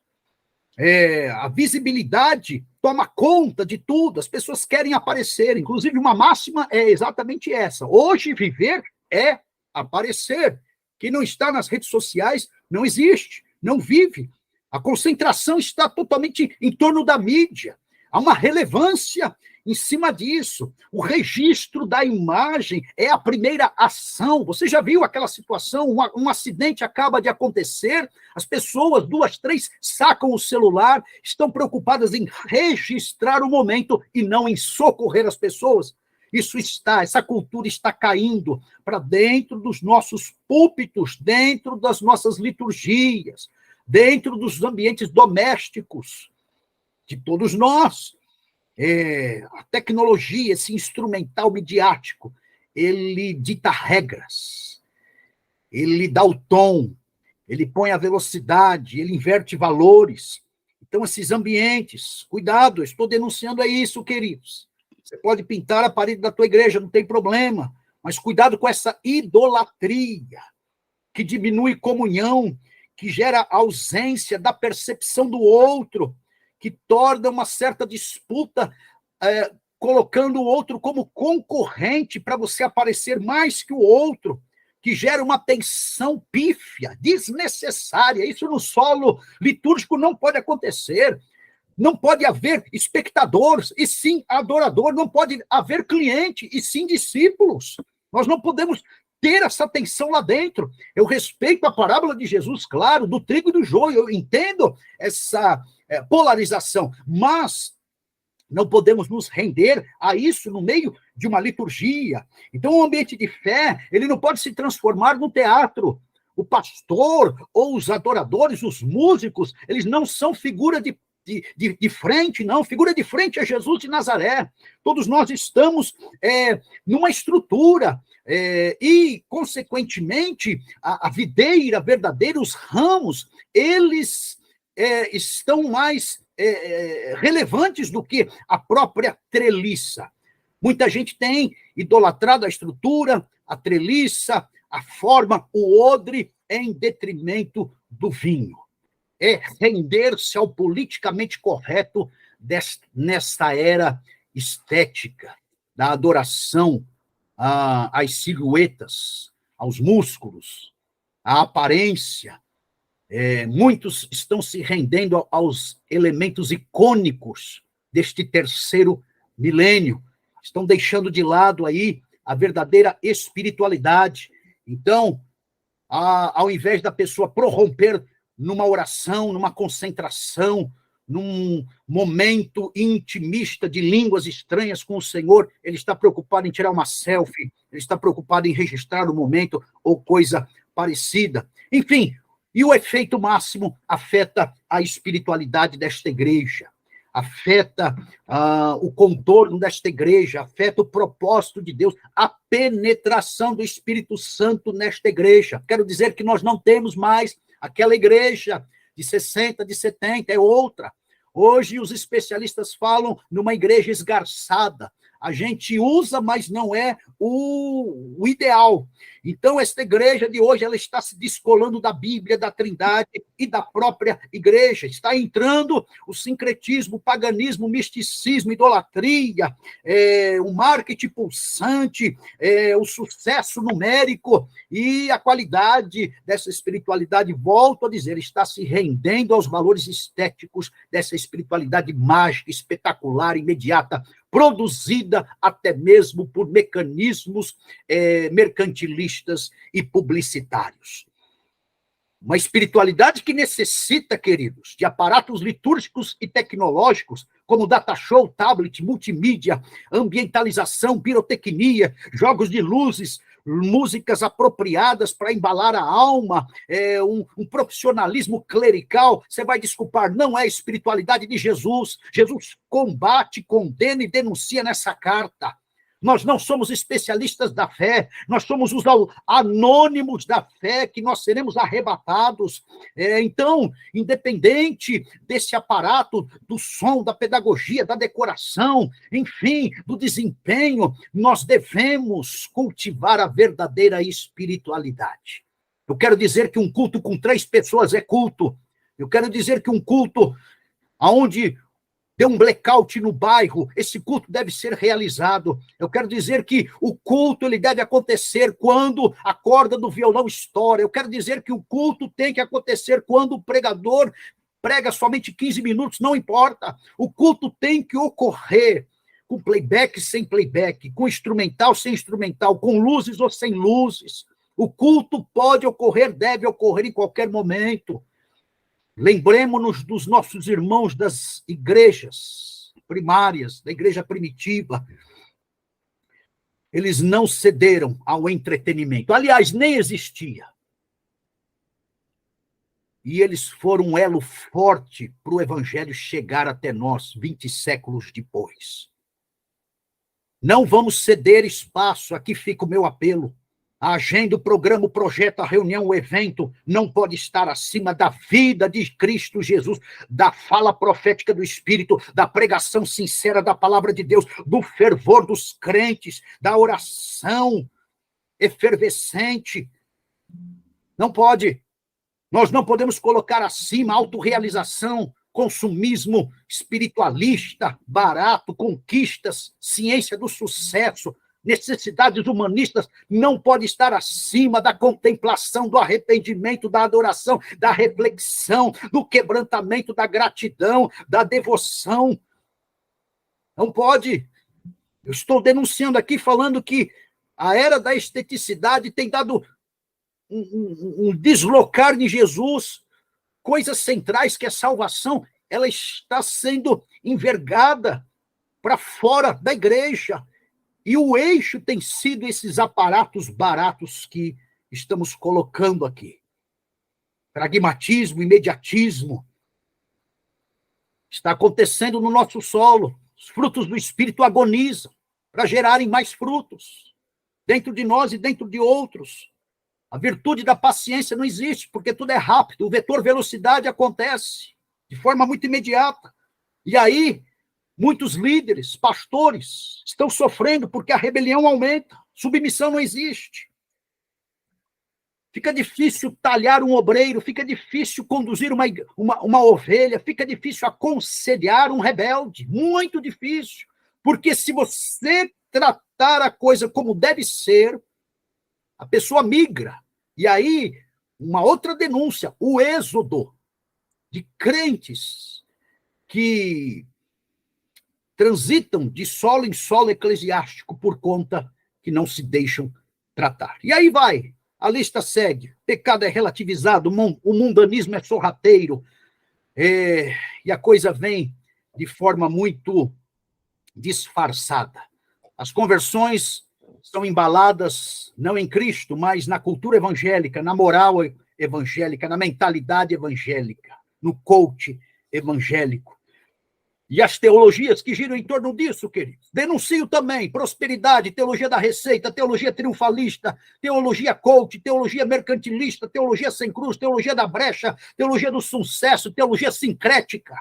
A visibilidade toma conta de tudo, as pessoas querem aparecer, inclusive uma máxima é exatamente essa: hoje viver é aparecer. Quem não está nas redes sociais não existe, não vive. A concentração está totalmente em torno da mídia, há uma relevância em cima disso. O registro da imagem é a primeira ação. Você já viu aquela situação, um acidente acaba de acontecer, as pessoas, 2, 3, sacam o celular, estão preocupadas em registrar o momento e não em socorrer as pessoas. Essa cultura está caindo para dentro dos nossos púlpitos, dentro das nossas liturgias, dentro dos ambientes domésticos de todos nós. A tecnologia, esse instrumental midiático, ele dita regras, ele dá o tom, ele põe a velocidade, ele inverte valores. Então, esses ambientes, cuidado, eu estou denunciando isso, queridos. Você pode pintar a parede da tua igreja, não tem problema, mas cuidado com essa idolatria, que diminui comunhão, que gera ausência da percepção do outro, que torna uma certa disputa, colocando o outro como concorrente para você aparecer mais que o outro, que gera uma tensão pífia, desnecessária. Isso no solo litúrgico não pode acontecer. Não pode haver espectadores, e sim adorador. Não pode haver cliente, e sim discípulos. Nós não podemos ter essa tensão lá dentro. Eu respeito a parábola de Jesus, claro, do trigo e do joio. Eu entendo essa polarização, mas não podemos nos render a isso no meio de uma liturgia. Então, o ambiente de fé, ele não pode se transformar no teatro. O pastor ou os adoradores, os músicos, eles não são figura de frente, não. Figura de frente é Jesus de Nazaré. Todos nós estamos numa estrutura e, consequentemente, a videira verdadeira, os ramos, eles estão mais relevantes do que a própria treliça. Muita gente tem idolatrado a estrutura, a treliça, a forma, o odre, em detrimento do vinho. É render-se ao politicamente correto nesta era estética, da adoração às silhuetas, aos músculos, à aparência. Muitos estão se rendendo aos elementos icônicos deste terceiro milênio, estão deixando de lado aí a verdadeira espiritualidade. Então, ao invés da pessoa prorromper numa oração, numa concentração, num momento intimista de línguas estranhas com o Senhor, ele está preocupado em tirar uma selfie, ele está preocupado em registrar o momento ou coisa parecida. Enfim, e o efeito máximo afeta a espiritualidade desta igreja, afeta o contorno desta igreja, afeta o propósito de Deus, a penetração do Espírito Santo nesta igreja. Quero dizer que nós não temos mais aquela igreja de 60, de 70, é outra. Hoje os especialistas falam numa igreja esgarçada. A gente usa, mas não é o ideal. Então, esta igreja de hoje, ela está se descolando da Bíblia, da Trindade e da própria igreja. Está entrando o sincretismo, o paganismo, o misticismo, idolatria, o marketing pulsante, o sucesso numérico e a qualidade dessa espiritualidade, volto a dizer, está se rendendo aos valores estéticos dessa espiritualidade mágica, espetacular, imediata, produzida até mesmo por mecanismos mercantilistas e publicitários. Uma espiritualidade que necessita, queridos, de aparatos litúrgicos e tecnológicos, como data show, tablet, multimídia, ambientalização, pirotecnia, jogos de luzes, músicas apropriadas para embalar a alma, um profissionalismo clerical. Você vai desculpar, não é a espiritualidade de Jesus. Jesus combate, condena e denuncia nessa carta. Nós não somos especialistas da fé, nós somos os anônimos da fé, que nós seremos arrebatados. Então, independente desse aparato, do som, da pedagogia, da decoração, enfim, do desempenho, nós devemos cultivar a verdadeira espiritualidade. Eu quero dizer que um culto com 3 pessoas é culto. Eu quero dizer que um culto onde deu um blackout no bairro, esse culto deve ser realizado. Eu quero dizer que o culto ele deve acontecer quando a corda do violão estoura. Eu quero dizer que o culto tem que acontecer quando o pregador prega somente 15 minutos, não importa. O culto tem que ocorrer com playback, sem playback, com instrumental, sem instrumental, com luzes ou sem luzes. O culto pode ocorrer, deve ocorrer em qualquer momento. Lembremos-nos dos nossos irmãos das igrejas primárias, da igreja primitiva. Eles não cederam ao entretenimento. Aliás, nem existia. E eles foram um elo forte para o evangelho chegar até nós, 20 séculos depois. Não vamos ceder espaço, aqui fica o meu apelo. A agenda, o programa, o projeto, a reunião, o evento não pode estar acima da vida de Cristo Jesus, da fala profética do Espírito, da pregação sincera da palavra de Deus, do fervor dos crentes, da oração efervescente. Não pode. Nós não podemos colocar acima autorrealização, consumismo espiritualista, barato, conquistas, ciência do sucesso, necessidades humanistas, não pode estar acima da contemplação, do arrependimento, da adoração, da reflexão, do quebrantamento, da gratidão, da devoção. Não pode. Eu estou denunciando aqui, falando que a era da esteticidade tem dado um deslocar de Jesus, coisas centrais que a salvação, ela está sendo envergada para fora da igreja. E o eixo tem sido esses aparatos baratos que estamos colocando aqui. Pragmatismo, imediatismo. Está acontecendo no nosso solo. Os frutos do Espírito agonizam para gerarem mais frutos. Dentro de nós e dentro de outros. A virtude da paciência não existe, porque tudo é rápido. O vetor velocidade acontece de forma muito imediata. E aí, muitos líderes, pastores, estão sofrendo porque a rebelião aumenta, submissão não existe. Fica difícil talhar um obreiro, fica difícil conduzir uma ovelha, fica difícil aconselhar um rebelde, muito difícil. Porque se você tratar a coisa como deve ser, a pessoa migra. E aí, uma outra denúncia, o êxodo de crentes que transitam de solo em solo eclesiástico por conta que não se deixam tratar. E aí vai A lista segue. Pecado é relativizado, o mundanismo é sorrateiro, e a coisa vem de forma muito disfarçada. As conversões são embaladas não em Cristo, mas na cultura evangélica, na moral evangélica, na mentalidade evangélica, no coach evangélico. E as teologias que giram em torno disso, queridos. Denuncio também prosperidade, teologia da receita, teologia triunfalista, teologia coach, teologia mercantilista, teologia sem cruz, teologia da brecha, teologia do sucesso, teologia sincrética.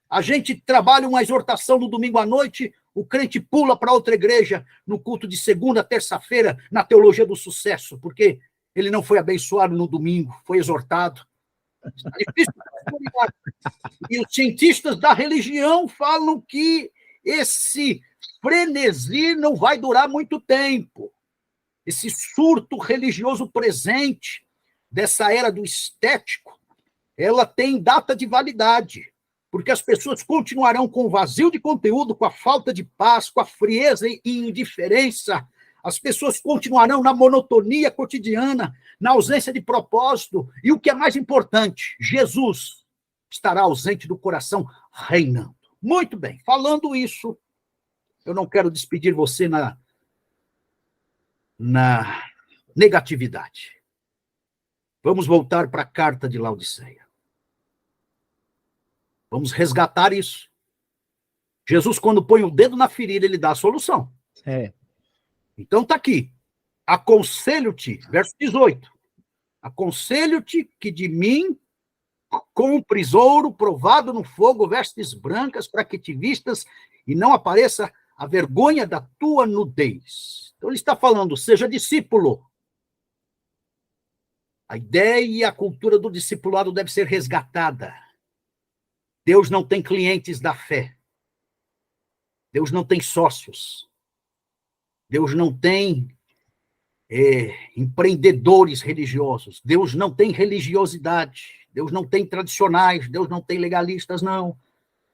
A gente trabalha uma exortação no domingo à noite, o crente pula para outra igreja no culto de segunda, terça-feira, na teologia do sucesso, porque ele não foi abençoado no domingo, foi exortado. Está difícil. E os cientistas da religião falam que esse frenesi não vai durar muito tempo. Esse surto religioso presente dessa era do estético, ela tem data de validade, porque as pessoas continuarão com o vazio de conteúdo, com a falta de paz, com a frieza e indiferença. As pessoas continuarão na monotonia cotidiana, na ausência de propósito. E o que é mais importante, Jesus estará ausente do coração, reinando. Muito bem, falando isso, eu não quero despedir você na negatividade. Vamos voltar para a carta de Laodiceia. Vamos resgatar isso. Jesus, quando põe o dedo na ferida, ele dá a solução. Então está aqui. Aconselho-te, verso 18. Aconselho-te que de mim compres ouro provado no fogo, vestes brancas, para que te vistas e não apareça a vergonha da tua nudez. Então ele está falando, seja discípulo. A ideia e a cultura do discipulado deve ser resgatada. Deus não tem clientes da fé. Deus não tem sócios. Deus não tem empreendedores religiosos. Deus não tem religiosidade. Deus não tem tradicionais. Deus não tem legalistas, não.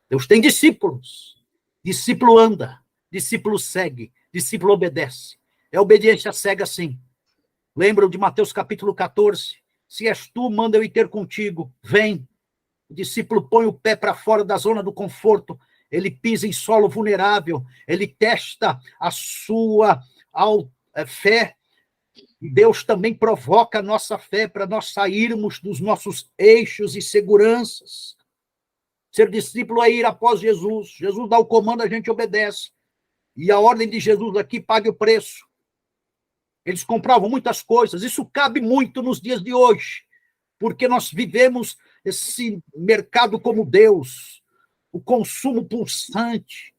Deus tem discípulos. Discípulo anda. Discípulo segue. Discípulo obedece. É obediência cega, sim. Lembram de Mateus capítulo 14? Se és tu, manda eu ir ter contigo. Vem. O discípulo põe o pé para fora da zona do conforto. Ele pisa em solo vulnerável. Ele testa a sua fé. E Deus também provoca a nossa fé para nós sairmos dos nossos eixos e seguranças. Ser discípulo é ir após Jesus. Jesus dá o comando, a gente obedece. E a ordem de Jesus aqui, pague o preço. Eles compravam muitas coisas. Isso cabe muito nos dias de hoje, porque nós vivemos esse mercado como Deus, o consumo pulsante,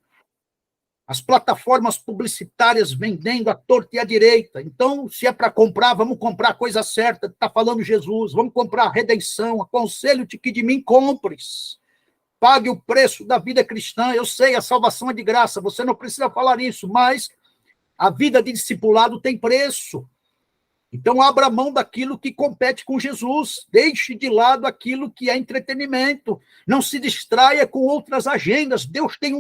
as plataformas publicitárias vendendo à torta e à direita. Então, se é para comprar, vamos comprar a coisa certa, está falando Jesus, vamos comprar a redenção, aconselho-te que de mim compres. Pague o preço da vida cristã. Eu sei, a salvação é de graça, você não precisa falar isso, mas a vida de discipulado tem preço. Então, abra mão daquilo que compete com Jesus. Deixe de lado aquilo que é entretenimento. Não se distraia com outras agendas. Deus tem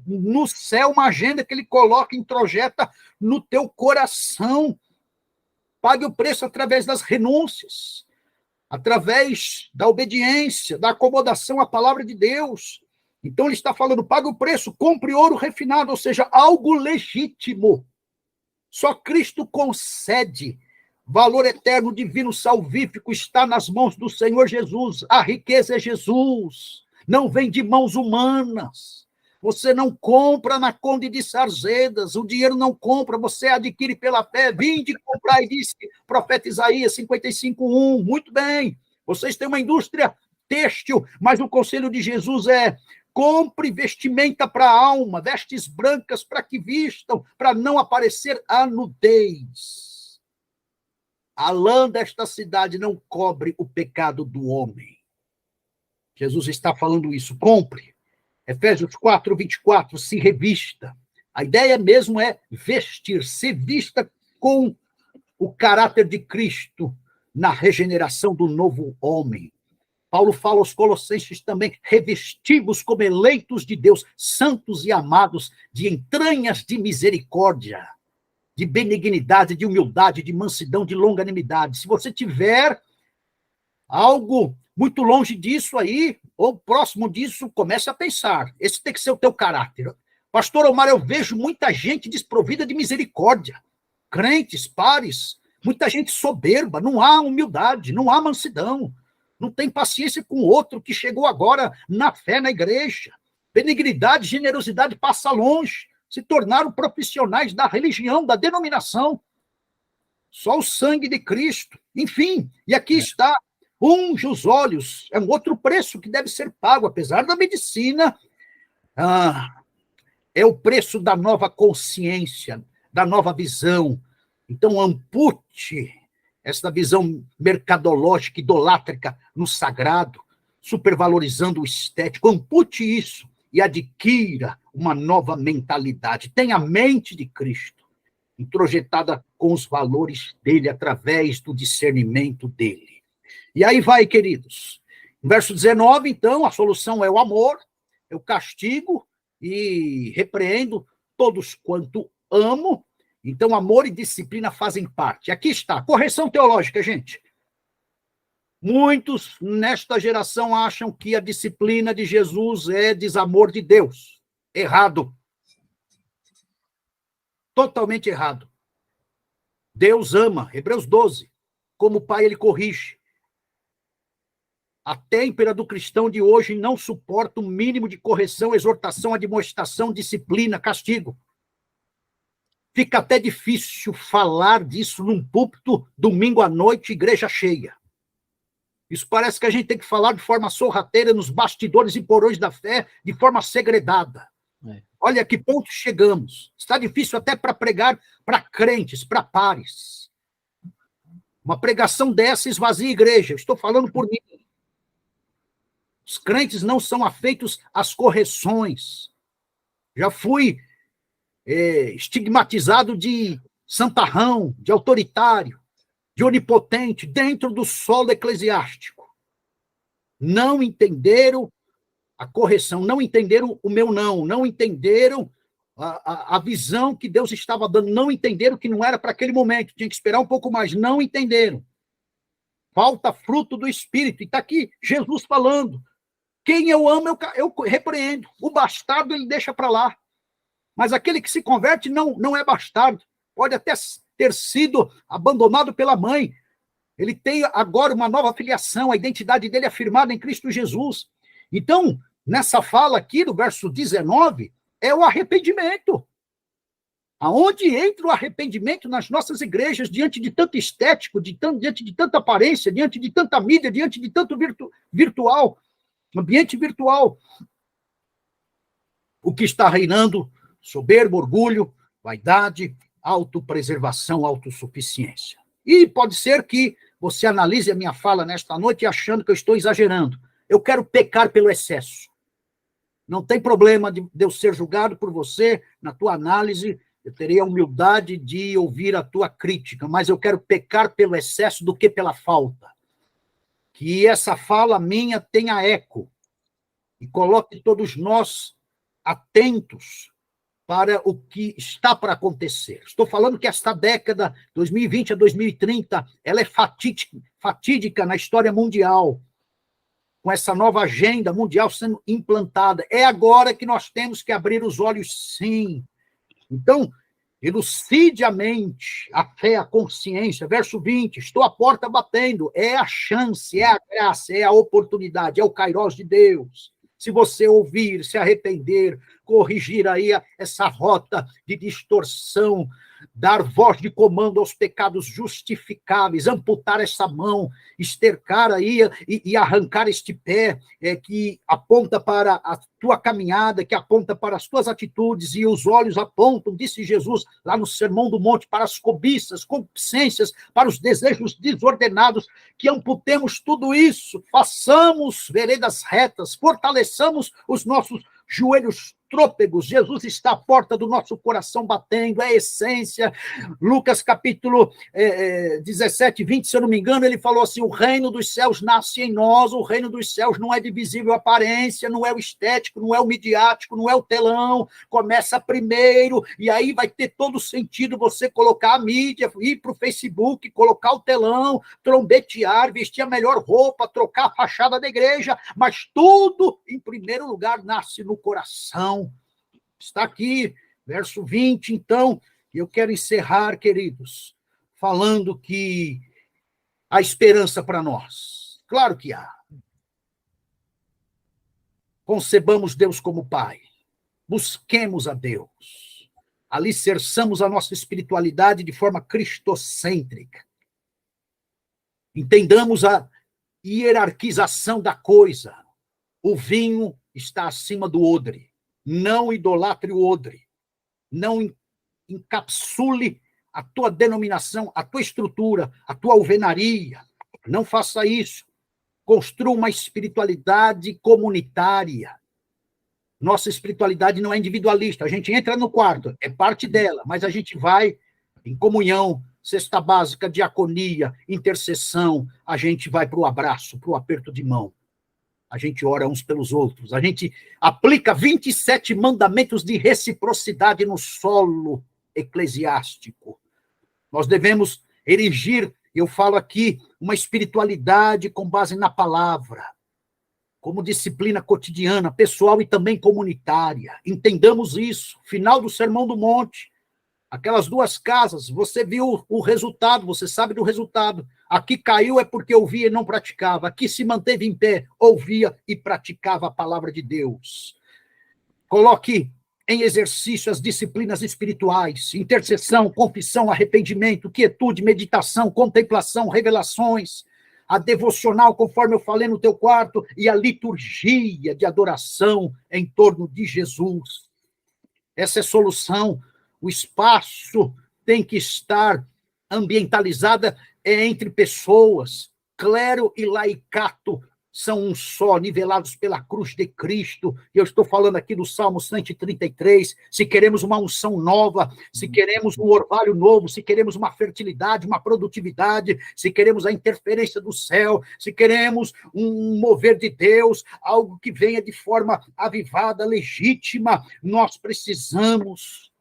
no céu uma agenda que ele coloca, introjeta no teu coração. Pague o preço através das renúncias, através da obediência, da acomodação à palavra de Deus. Então, ele está falando, pague o preço, compre ouro refinado, ou seja, algo legítimo. Só Cristo concede. Valor eterno, divino, salvífico está nas mãos do Senhor Jesus. A riqueza é Jesus. Não vem de mãos humanas. Você não compra na Conde de Sarzedas. O dinheiro não compra, você adquire pela fé. Vinde comprar, e disse o profeta Isaías 55:1. Muito bem. Vocês têm uma indústria têxtil, mas o conselho de Jesus é: compre vestimenta para a alma, vestes brancas para que vistam, para não aparecer a nudez. A lã desta cidade não cobre o pecado do homem. Jesus está falando isso. Compre. Efésios 4:24, se revista. A ideia mesmo é vestir, se vista com o caráter de Cristo na regeneração do novo homem. Paulo fala aos Colossenses também, revestivos como eleitos de Deus, santos e amados, de entranhas de misericórdia. de benignidade, de humildade, de mansidão, de longanimidade. Se você tiver algo muito longe disso aí, ou próximo disso, comece a pensar. Esse tem que ser o teu caráter. Pastor Omar, eu vejo muita gente desprovida de misericórdia. Crentes, pares, muita gente soberba, não há humildade, não há mansidão, não tem paciência com o outro que chegou agora na fé na igreja. Benignidade, generosidade passa longe, se tornaram profissionais da religião, da denominação. Só o sangue de Cristo. Enfim, e aqui está, unge os olhos, é um outro preço que deve ser pago, apesar da medicina, é o preço da nova consciência, da nova visão. Então, ampute essa visão mercadológica, idolátrica no sagrado, supervalorizando o estético. Ampute isso e adquira uma nova mentalidade. Tenha a mente de Cristo, introjetada com os valores dele, através do discernimento dele. E aí vai, queridos. No verso 19, então, a solução é o amor, eu castigo e repreendo todos quanto amo. Então, amor e disciplina fazem parte. Aqui está, correção teológica, gente. Muitos nesta geração acham que a disciplina de Jesus é desamor de Deus. Errado. Totalmente errado. Deus ama, Hebreus 12. Como pai, ele corrige. A têmpera do cristão de hoje não suporta o mínimo de correção, exortação, admoestação, disciplina, castigo. Fica até difícil falar disso num púlpito, domingo à noite, igreja cheia. Isso parece que a gente tem que falar de forma sorrateira, nos bastidores e porões da fé, de forma segredada. Olha a que ponto chegamos. Está difícil até para pregar para crentes, para pares. Uma pregação dessa esvazia a igreja. Eu estou falando por mim. Os crentes não são afeitos às correções. Já fui estigmatizado de santarrão, de autoritário, de onipotente, dentro do solo eclesiástico. Não entenderam a correção, não entenderam o meu não entenderam a visão que Deus estava dando, não entenderam que não era para aquele momento, tinha que esperar um pouco mais, não entenderam. Falta fruto do Espírito, e está aqui Jesus falando. Quem eu amo, eu repreendo. O bastardo, ele deixa para lá. Mas aquele que se converte não é bastardo. Pode até ter sido abandonado pela mãe. Ele tem agora uma nova filiação, a identidade dele é afirmada em Cristo Jesus. Então, nessa fala aqui, do verso 19, é o arrependimento. Aonde entra o arrependimento nas nossas igrejas, diante de tanto estético, diante de tanta aparência, diante de tanta mídia, diante de tanto virtual, ambiente virtual. O que está reinando? Soberbo, orgulho, vaidade, autopreservação, autossuficiência. E pode ser que você analise a minha fala nesta noite achando que eu estou exagerando. Eu quero pecar pelo excesso. Não tem problema de eu ser julgado por você na tua análise, eu terei a humildade de ouvir a tua crítica, mas eu quero pecar pelo excesso do que pela falta. Que essa fala minha tenha eco e coloque todos nós atentos para o que está para acontecer. Estou falando que esta década, 2020 a 2030, ela é fatídica na história mundial, com essa nova agenda mundial sendo implantada. É agora que nós temos que abrir os olhos, sim. Então, elucide a mente, a fé, a consciência. Verso 20, estou à porta batendo. É a chance, é a graça, é a oportunidade, é o kairós de Deus. Se você ouvir, se arrepender, corrigir aí essa rota de distorção, dar voz de comando aos pecados justificáveis, amputar essa mão, estercar aí e arrancar este pé que aponta para a tua caminhada, que aponta para as tuas atitudes, e os olhos apontam, disse Jesus lá no Sermão do Monte, para as cobiças, concupiscências, para os desejos desordenados, que amputemos tudo isso, façamos veredas retas, fortaleçamos os nossos joelhos trôpegos. Jesus está à porta do nosso coração batendo, é a essência. Lucas capítulo 17, 20, se eu não me engano, ele falou assim, o reino dos céus nasce em nós, o reino dos céus não é de visível aparência, não é o estético, não é o midiático, não é o telão, começa primeiro, e aí vai ter todo sentido você colocar a mídia, ir para o Facebook, colocar o telão, trombetear, vestir a melhor roupa, trocar a fachada da igreja, mas tudo, em primeiro lugar, nasce no coração. Está aqui, verso 20, então, eu quero encerrar, queridos, falando que há esperança para nós. Claro que há. Concebamos Deus como Pai. Busquemos a Deus. Alicerçamos a nossa espiritualidade de forma cristocêntrica. Entendamos a hierarquização da coisa. O vinho está acima do odre. Não idolatre o odre. Não encapsule a tua denominação, a tua estrutura, a tua alvenaria. Não faça isso. Construa uma espiritualidade comunitária. Nossa espiritualidade não é individualista. A gente entra no quarto, é parte dela, mas a gente vai em comunhão, cesta básica, diaconia, intercessão. A gente vai para o abraço, para o aperto de mão. A gente ora uns pelos outros. A gente aplica 27 mandamentos de reciprocidade no solo eclesiástico. Nós devemos erigir, eu falo aqui, uma espiritualidade com base na palavra, como disciplina cotidiana, pessoal e também comunitária. Entendamos isso. Final do Sermão do Monte. Aquelas 2 casas, você viu o resultado, você sabe do resultado. Aqui caiu é porque ouvia e não praticava. Aqui se manteve em pé, ouvia e praticava a palavra de Deus. Coloque em exercício as disciplinas espirituais, intercessão, confissão, arrependimento, quietude, meditação, contemplação, revelações, a devocional, conforme eu falei no teu quarto, e a liturgia de adoração em torno de Jesus. Essa é a solução. O espaço tem que estar ambientalizada entre pessoas. Clero e laicato são um só, nivelados pela cruz de Cristo. Eu estou falando aqui do Salmo 133. Se queremos uma unção nova, se queremos um orvalho novo, se queremos uma fertilidade, uma produtividade, se queremos a interferência do céu, se queremos um mover de Deus, algo que venha de forma avivada, legítima, nós precisamos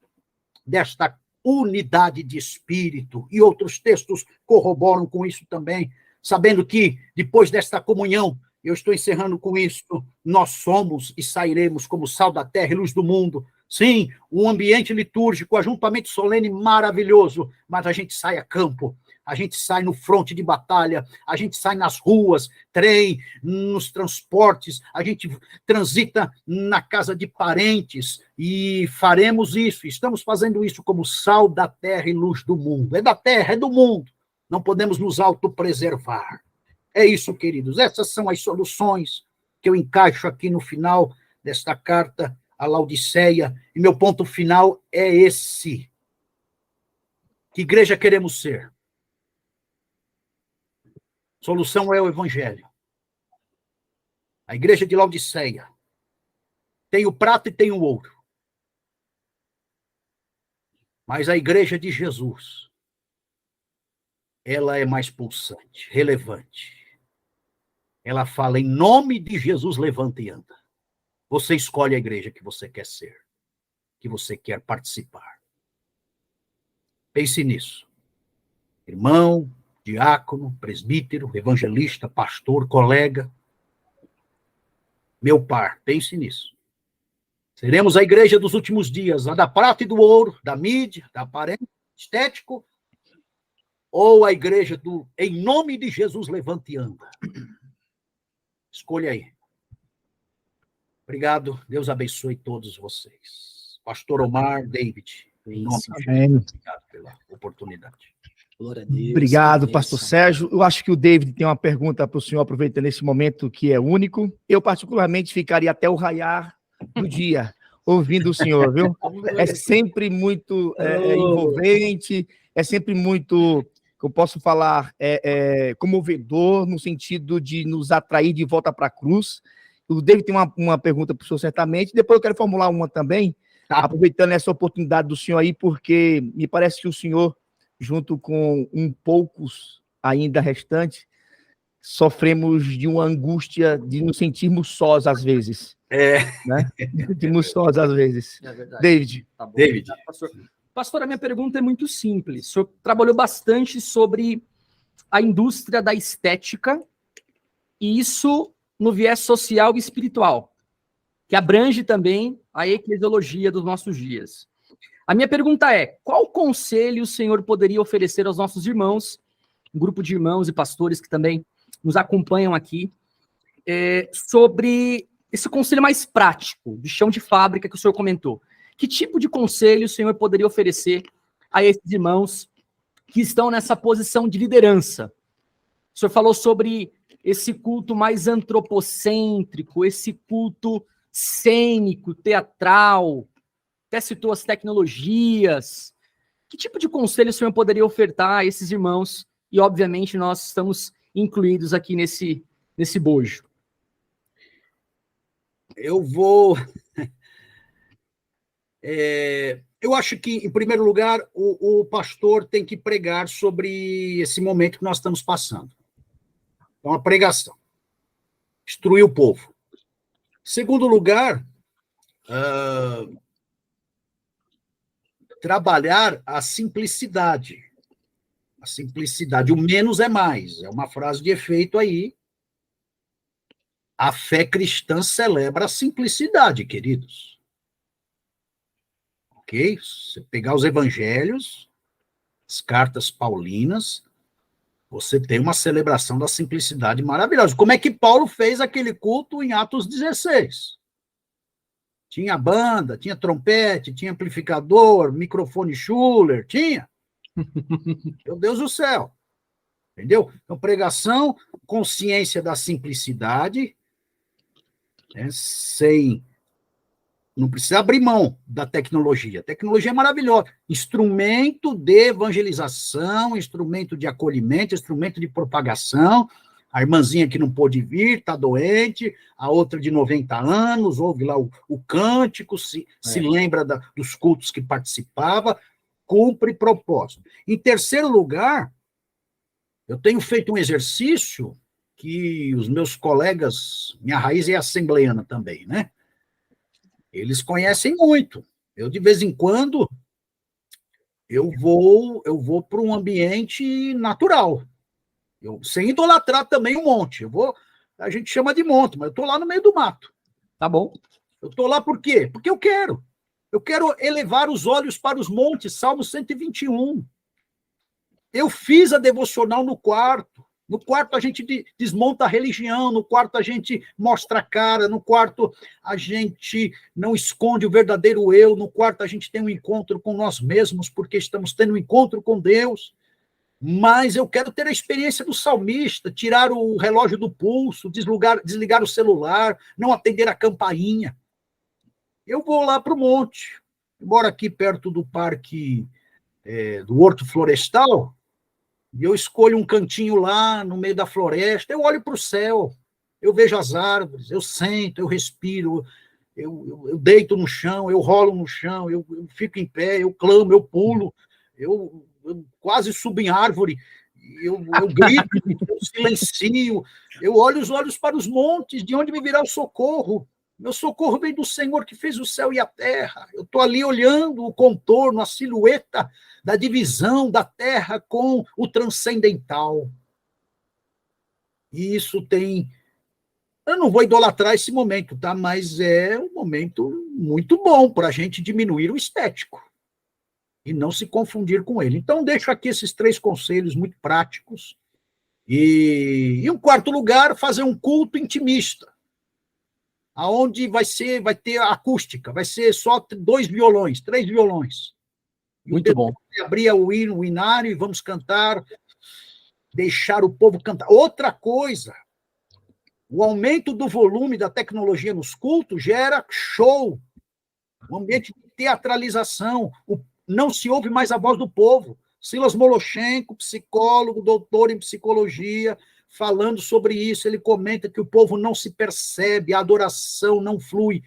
desta unidade de espírito, e outros textos corroboram com isso também, sabendo que, depois desta comunhão, eu estou encerrando com isso, nós somos e sairemos como sal da terra e luz do mundo. Sim, um ambiente litúrgico, ajuntamento solene maravilhoso, mas a gente sai a campo, a gente sai no fronte de batalha, a gente sai nas ruas, trem, nos transportes, a gente transita na casa de parentes e faremos isso, estamos fazendo isso como sal da terra e luz do mundo. É da terra, é do mundo, não podemos nos autopreservar. É isso, queridos, essas são as soluções que eu encaixo aqui no final desta carta a Laodiceia, e meu ponto final é esse. Que igreja queremos ser? Solução é o Evangelho. A igreja de Laodiceia tem o prata e tem o ouro. Mas a igreja de Jesus, ela é mais pulsante, relevante. Ela fala, em nome de Jesus, levanta e anda. Você escolhe a igreja que você quer ser, que você quer participar. Pense nisso. Irmão, diácono, presbítero, evangelista, pastor, colega, meu par, pense nisso. Seremos a igreja dos últimos dias, a da prata e do ouro, da mídia, da aparência, estético, ou a igreja do, em nome de Jesus, levanta e anda. Escolha aí. Obrigado, Deus abençoe todos vocês. Pastor Omar, David, em nome de Jesus, obrigado pela oportunidade.
Glória a Deus.
Obrigado, pastor Sérgio. Eu acho que o David tem uma pergunta para o senhor, aproveitando esse momento que é único. Eu, particularmente, ficaria até o raiar do dia ouvindo o senhor, viu? É sempre muito envolvente, é sempre muito, que eu posso falar, comovedor, no sentido de nos atrair de volta para a cruz. O David tem uma pergunta para o senhor certamente, depois eu quero formular uma também, aproveitando essa oportunidade do senhor aí, porque me parece que o senhor, junto com poucos ainda restantes, sofremos de uma angústia de nos sentirmos sós às vezes. Né? Nos sentirmos sós às vezes.
É verdade.
David.
Tá bom.
David.
Pastor, a minha pergunta é muito simples. O senhor trabalhou bastante sobre a indústria da estética, e isso no viés social e espiritual, que abrange também a eclesiologia dos nossos dias. A minha pergunta é: qual conselho o senhor poderia oferecer aos nossos irmãos, um grupo de irmãos e pastores que também nos acompanham aqui, sobre esse conselho mais prático, de chão de fábrica que o senhor comentou? Que tipo de conselho o senhor poderia oferecer a esses irmãos que estão nessa posição de liderança? O senhor falou sobre esse culto mais antropocêntrico, esse culto cênico, teatral, até citou as tecnologias. Que tipo de conselho o senhor poderia ofertar a esses irmãos? E, obviamente, nós estamos incluídos aqui nesse bojo.
Eu vou... eu acho que, em primeiro lugar, o pastor tem que pregar sobre esse momento que nós estamos passando. É uma pregação. Instruir o povo. Segundo lugar, trabalhar a simplicidade. A simplicidade. O menos é mais. É uma frase de efeito aí. A fé cristã celebra a simplicidade, queridos. Ok? Você pegar os evangelhos, as cartas paulinas, você tem uma celebração da simplicidade maravilhosa. Como é que Paulo fez aquele culto em Atos 16? Tinha banda, tinha trompete, tinha amplificador, microfone Schuller, tinha. Meu Deus do céu. Entendeu? Então, pregação, consciência da simplicidade, né, sem... Não precisa abrir mão da tecnologia. A tecnologia é maravilhosa. Instrumento de evangelização, instrumento de acolhimento, instrumento de propagação. A irmãzinha que não pôde vir, está doente, a outra de 90 anos, ouve lá o cântico, se lembra dos cultos que participava, cumpre propósito. Em terceiro lugar, eu tenho feito um exercício que os meus colegas, minha raiz é assembleiana também, né? Eles conhecem muito. Eu, de vez em quando, eu vou para um ambiente natural. Sem idolatrar também um monte. A gente chama de monte, mas eu estou lá no meio do mato.
Tá bom.
Eu estou lá por quê? Porque eu quero. Eu quero elevar os olhos para os montes, Salmo 121. Eu fiz a devocional no quarto. No quarto a gente desmonta a religião, no quarto a gente mostra a cara, no quarto a gente não esconde o verdadeiro eu, no quarto a gente tem um encontro com nós mesmos, porque estamos tendo um encontro com Deus. Mas eu quero ter a experiência do salmista, tirar o relógio do pulso, desligar o celular, não atender a campainha. Eu vou lá para o monte. Eu moro aqui perto do parque do Horto Florestal, e eu escolho um cantinho lá, no meio da floresta, eu olho para o céu, eu vejo as árvores, eu sento, eu respiro, eu deito no chão, eu rolo no chão, eu fico em pé, eu clamo, eu pulo, eu quase subo em árvore, eu grito, eu silencio, eu olho os olhos para os montes, de onde me virá o socorro? Meu socorro vem do Senhor que fez o céu e a terra. Eu estou ali olhando o contorno, a silhueta da divisão da terra com o transcendental. E isso tem... Eu não vou idolatrar esse momento, tá? Mas é um momento muito bom para a gente diminuir o estético e não se confundir com ele. Então, deixo aqui esses 3 conselhos muito práticos. E em quarto lugar, fazer um culto intimista, aonde vai ter a acústica, vai ser só 2 violões, 3 violões.
Muito bom.
Abrir o hinário e vamos cantar, deixar o povo cantar. Outra coisa, o aumento do volume da tecnologia nos cultos gera show, um ambiente de teatralização, não se ouve mais a voz do povo. Silas Moloshenko, psicólogo, doutor em psicologia, falando sobre isso. Ele comenta que o povo não se percebe, a adoração não flui.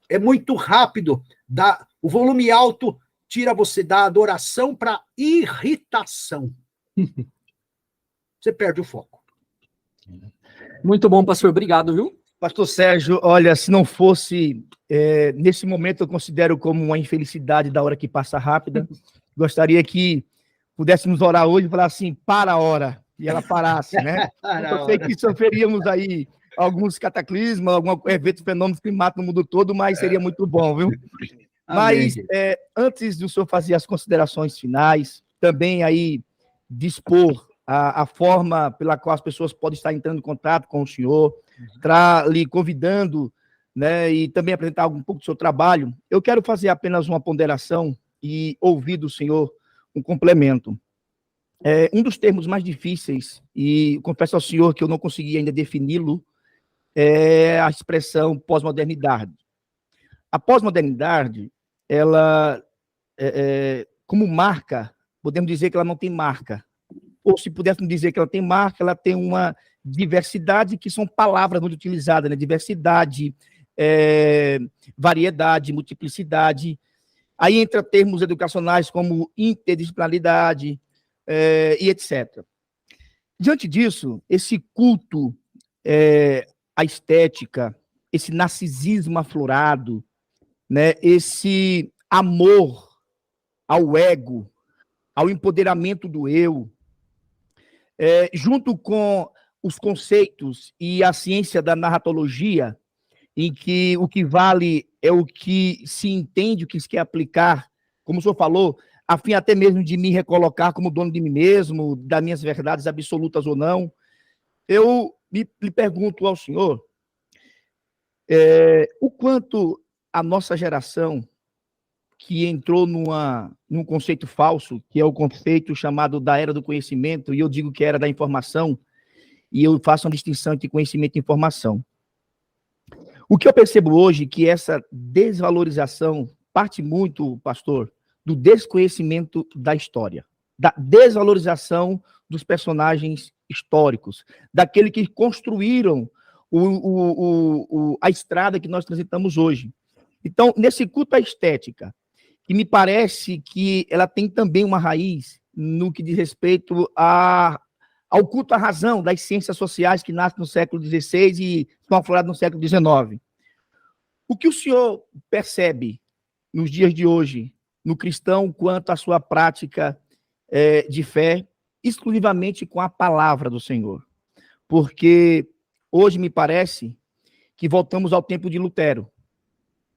É muito rápido. O volume alto tira você da adoração para irritação. Você perde o foco.
Muito bom, pastor. Obrigado, viu?
Pastor Sérgio, olha, se não fosse, nesse momento eu considero como uma infelicidade da hora que passa rápida. Gostaria que pudéssemos orar hoje e falar assim, para a hora, e ela parasse, né? Eu sei que sofreríamos aí alguns cataclismos, algum evento, fenômenos climáticos no mundo todo, mas seria muito bom, viu? Mas, antes do senhor fazer as considerações finais, também aí dispor a forma pela qual as pessoas podem estar entrando em contato com o senhor, lhe convidando, né, e também apresentar um pouco do seu trabalho, eu quero fazer apenas uma ponderação e ouvir do senhor um complemento. Um dos termos mais difíceis, e confesso ao senhor que eu não consegui ainda defini-lo, é a expressão pós-modernidade. A pós-modernidade, ela, como marca, podemos dizer que ela não tem marca. Ou se pudéssemos dizer que ela tem marca, ela tem uma diversidade, que são palavras muito utilizadas, né? Diversidade, variedade, multiplicidade. Aí entra termos educacionais como interdisciplinaridade e etc. Diante disso, esse culto à estética, esse narcisismo aflorado, né? Esse amor ao ego, ao empoderamento do eu, junto com os conceitos e a ciência da narratologia, em que o que vale é o que se entende, o que se quer aplicar, como o senhor falou, a fim até mesmo de me recolocar como dono de mim mesmo, das minhas verdades absolutas ou não, eu lhe pergunto ao senhor o quanto a nossa geração, que entrou num conceito falso, que é o conceito chamado da era do conhecimento, e eu digo que era da informação, e eu faço uma distinção entre conhecimento e informação. O que eu percebo hoje é que essa desvalorização parte muito, pastor, do desconhecimento da história, da desvalorização dos personagens históricos, daqueles que construíram a estrada que nós transitamos hoje. Então, nesse culto à estética, que me parece que ela tem também uma raiz no que diz respeito ao culto à razão das ciências sociais que nascem no século XVI e são afloradas no século XIX. O que o senhor percebe nos dias de hoje, no cristão, quanto à sua prática de fé, exclusivamente com a palavra do Senhor? Porque hoje me parece que voltamos ao tempo de Lutero.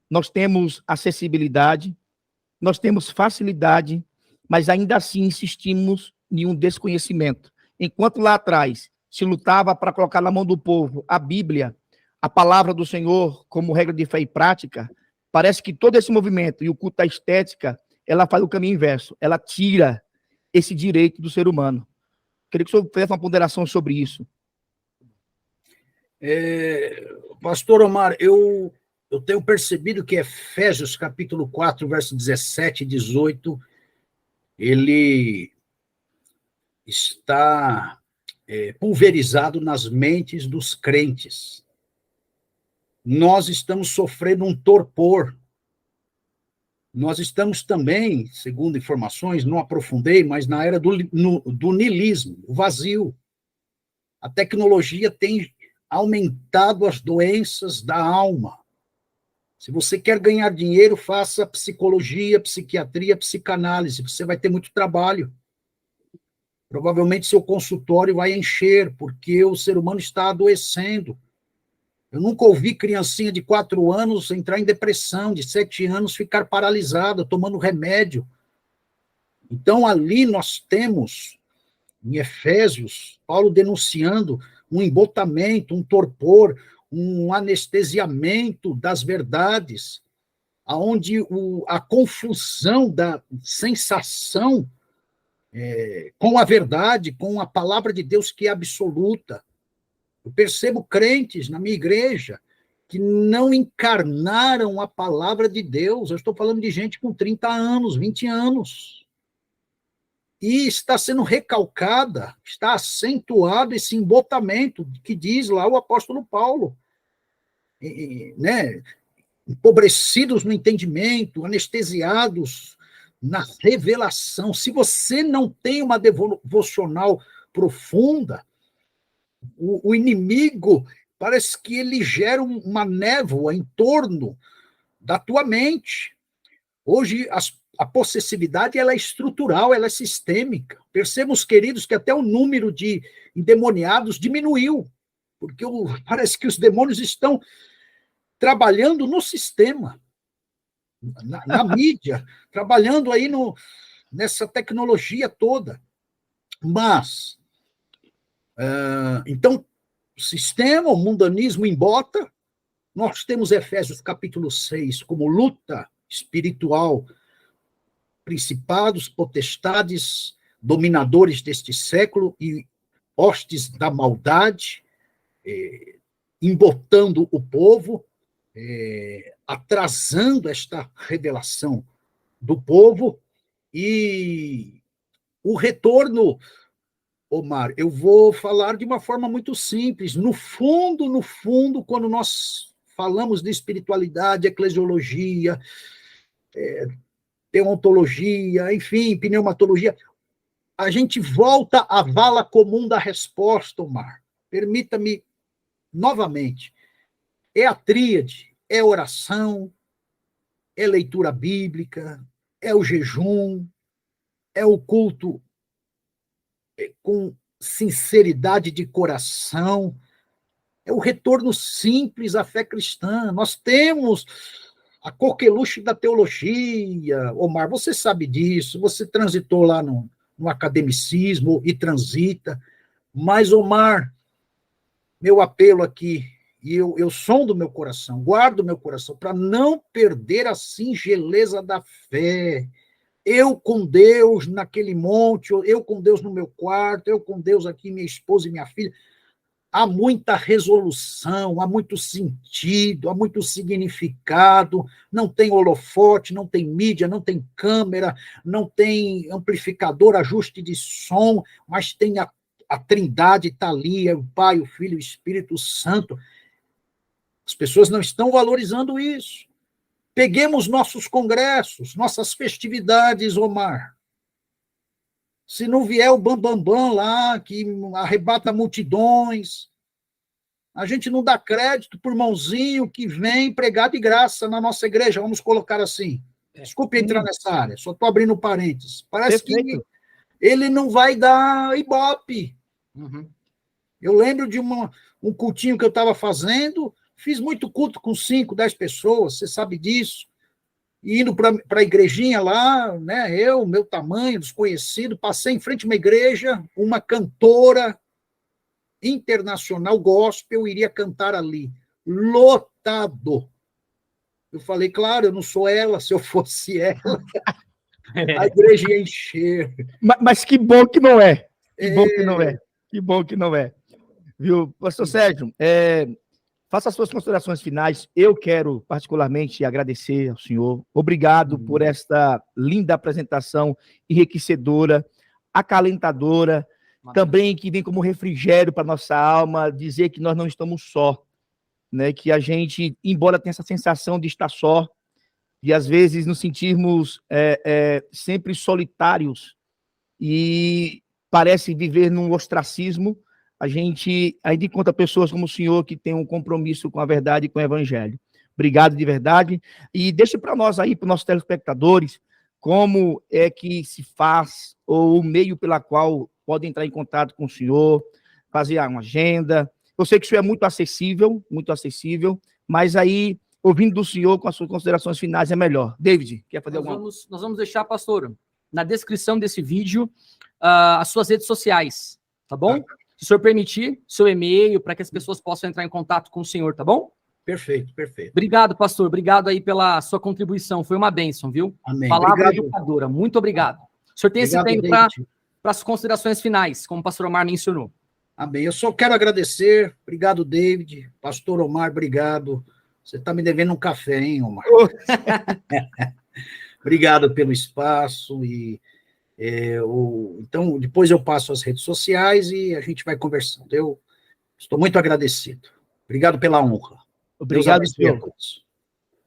Nós temos acessibilidade, nós temos facilidade, mas ainda assim insistimos em um desconhecimento. Enquanto lá atrás se lutava para colocar na mão do povo a Bíblia, a palavra do Senhor como regra de fé e prática, parece que todo esse movimento e o culto à estética, ela faz o caminho inverso, ela tira esse direito do ser humano. Queria que o senhor fizesse uma ponderação sobre isso.
Pastor Omar, eu tenho percebido que Efésios, capítulo 4, verso 17 e 18, ele está pulverizado nas mentes dos crentes. Nós estamos sofrendo um torpor. Nós estamos também, segundo informações, não aprofundei, mas na era do niilismo, o vazio. A tecnologia tem aumentado as doenças da alma. Se você quer ganhar dinheiro, faça psicologia, psiquiatria, psicanálise. Você vai ter muito trabalho. Provavelmente seu consultório vai encher, porque o ser humano está adoecendo. Eu nunca ouvi criancinha de 4 anos entrar em depressão, de 7 anos ficar paralisada, tomando remédio. Então, ali nós temos, em Efésios, Paulo denunciando um embotamento, um torpor, um anestesiamento das verdades, onde a confusão da sensação com a verdade, com a palavra de Deus que é absoluta. Eu percebo crentes na minha igreja que não encarnaram a palavra de Deus. Eu estou falando de gente com 30 anos, 20 anos. e está sendo recalcada, está acentuado esse embotamento que diz lá o apóstolo Paulo, né? Empobrecidos no entendimento, anestesiados na revelação. Se você não tem uma devocional profunda, o inimigo parece que ele gera uma névoa em torno da tua mente. Hoje, a possessividade ela é estrutural, ela é sistêmica. Percebamos, queridos, que até o número de endemoniados diminuiu, porque parece que os demônios estão trabalhando no sistema, na mídia, trabalhando aí nessa tecnologia toda. Mas, então, o sistema, o mundanismo embota. Nós temos Efésios capítulo 6 como luta espiritual, principados, potestades, dominadores deste século e hostes da maldade, embotando o povo, atrasando esta revelação do povo, e o retorno, Omar, eu vou falar de uma forma muito simples. No fundo, quando nós falamos de espiritualidade, eclesiologia, deontologia, enfim, pneumatologia, a gente volta à vala comum da resposta, Omar. Permita-me novamente. É a tríade, é oração, é leitura bíblica, é o jejum, é o culto com sinceridade de coração, é o retorno simples à fé cristã. Nós temos a coqueluche da teologia, Omar, você sabe disso, você transitou lá no academicismo e transita, mas, Omar, meu apelo aqui, e eu sondo meu coração, guardo meu coração, para não perder a singeleza da fé. Eu com Deus naquele monte, eu com Deus no meu quarto, eu com Deus aqui, minha esposa e minha filha. Há muita resolução, há muito sentido, há muito significado. Não tem holofote, não tem mídia, não tem câmera, não tem amplificador, ajuste de som, mas tem a Trindade, está ali, é o Pai, o Filho e o Espírito Santo. As pessoas não estão valorizando isso. Peguemos nossos congressos, nossas festividades, Omar. Se não vier o bambambam lá, que arrebata multidões, a gente não dá crédito por irmãozinho que vem pregar de graça na nossa igreja, vamos colocar assim. Desculpe entrar nessa área, só estou abrindo parênteses. Parece Perfeito. Que ele não vai dar ibope. Uhum. Eu lembro de um cultinho que eu estava fazendo, fiz muito culto com 5, 10 pessoas, você sabe disso. E indo para a igrejinha lá, né, meu tamanho, desconhecido, passei em frente a uma igreja, uma cantora internacional gospel iria cantar ali, lotado. Eu falei, claro, eu não sou ela, se eu fosse ela, a igreja ia encher.
Mas que bom que não é. Que bom que não é. Que bom que não é. Viu, pastor Sérgio, faça as suas considerações finais. Eu quero particularmente agradecer ao senhor. Obrigado por esta linda apresentação, enriquecedora, acalentadora, também que vem como refrigério para nossa alma, dizer que nós não estamos só, né? Que a gente, embora tenha essa sensação de estar só, e às vezes nos sentirmos sempre solitários e parece viver num ostracismo, a gente ainda encontra pessoas como o senhor que tem um compromisso com a verdade e com o evangelho. Obrigado de verdade. E deixe para nós aí, para os nossos telespectadores, como é que se faz, ou o meio pela qual podem entrar em contato com o senhor, fazer uma agenda. Eu sei que isso é muito acessível, mas aí, ouvindo do senhor com as suas considerações finais, é melhor. David, quer fazer alguma coisa?
Nós vamos deixar, pastor, na descrição desse vídeo, as suas redes sociais, tá bom? Se o senhor permitir, seu e-mail, para que as pessoas possam entrar em contato com o senhor, tá bom?
Perfeito, perfeito.
Obrigado, pastor. Obrigado aí pela sua contribuição. Foi uma bênção, viu?
Amém.
Palavra educadora. Muito obrigado. O senhor tem esse tempo para as considerações finais, como o pastor Omar mencionou.
Amém. Eu só quero agradecer. Obrigado, David. Pastor Omar, obrigado. Você está me devendo um café, hein, Omar? Obrigado pelo espaço e Então, depois eu passo as redes sociais e a gente vai conversando. Eu estou muito agradecido. Obrigado pela honra.
Obrigado,
Deus abençoe a
senhor.
todos.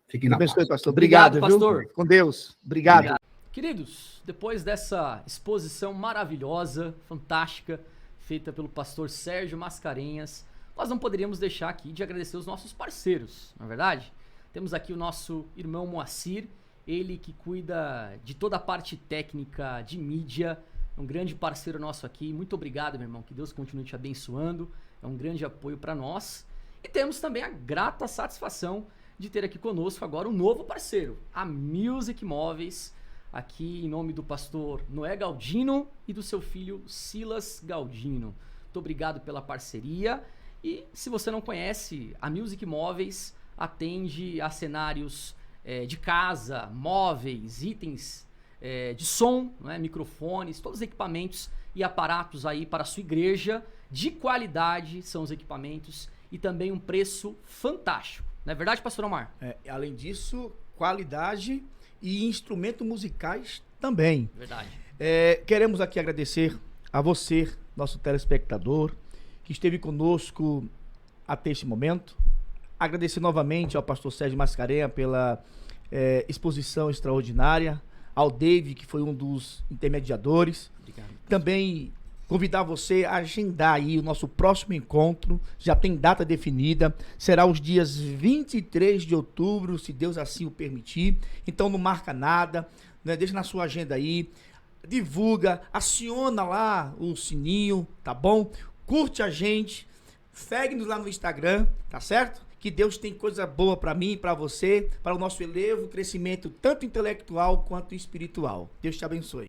Fiquem na
Abençoe,
paz.
pastor. Obrigado, viu?
pastor.
Com Deus. Obrigado.
Obrigado. Queridos, depois dessa exposição maravilhosa, fantástica, feita pelo pastor Sérgio Mascarenhas, nós não poderíamos deixar aqui de agradecer os nossos parceiros, não é verdade? Temos aqui o nosso irmão Moacir, ele que cuida de toda a parte técnica de mídia, é um grande parceiro nosso aqui. Muito obrigado, meu irmão, que Deus continue te abençoando, é um grande apoio para nós. E temos também a grata satisfação de ter aqui conosco agora um novo parceiro, a Music Móveis, aqui em nome do pastor Noé Galdino e do seu filho Silas Galdino. Muito obrigado pela parceria. E se você não conhece, a Music Móveis atende a cenários de casa, móveis, itens de som, né, microfones, todos os equipamentos e aparatos aí para a sua igreja. De qualidade são os equipamentos e também um preço fantástico. Não é verdade, pastor Omar?
Além disso, qualidade e instrumentos musicais também.
Verdade.
Queremos aqui agradecer a você, nosso telespectador, que esteve conosco até este momento. Agradecer novamente ao pastor Sérgio Mascarenhas pela exposição extraordinária, ao David, que foi um dos intermediadores.
Obrigado.
Também convidar você a agendar aí o nosso próximo encontro, já tem data definida, será os dias 23 de outubro, se Deus assim o permitir. Então não marca nada, né? Deixa na sua agenda aí, divulga, aciona lá o sininho, tá bom? Curte a gente, segue-nos lá no Instagram, tá certo? Que Deus tem coisa boa para mim e para você, para o nosso elevo crescimento, tanto intelectual quanto espiritual. Deus te abençoe.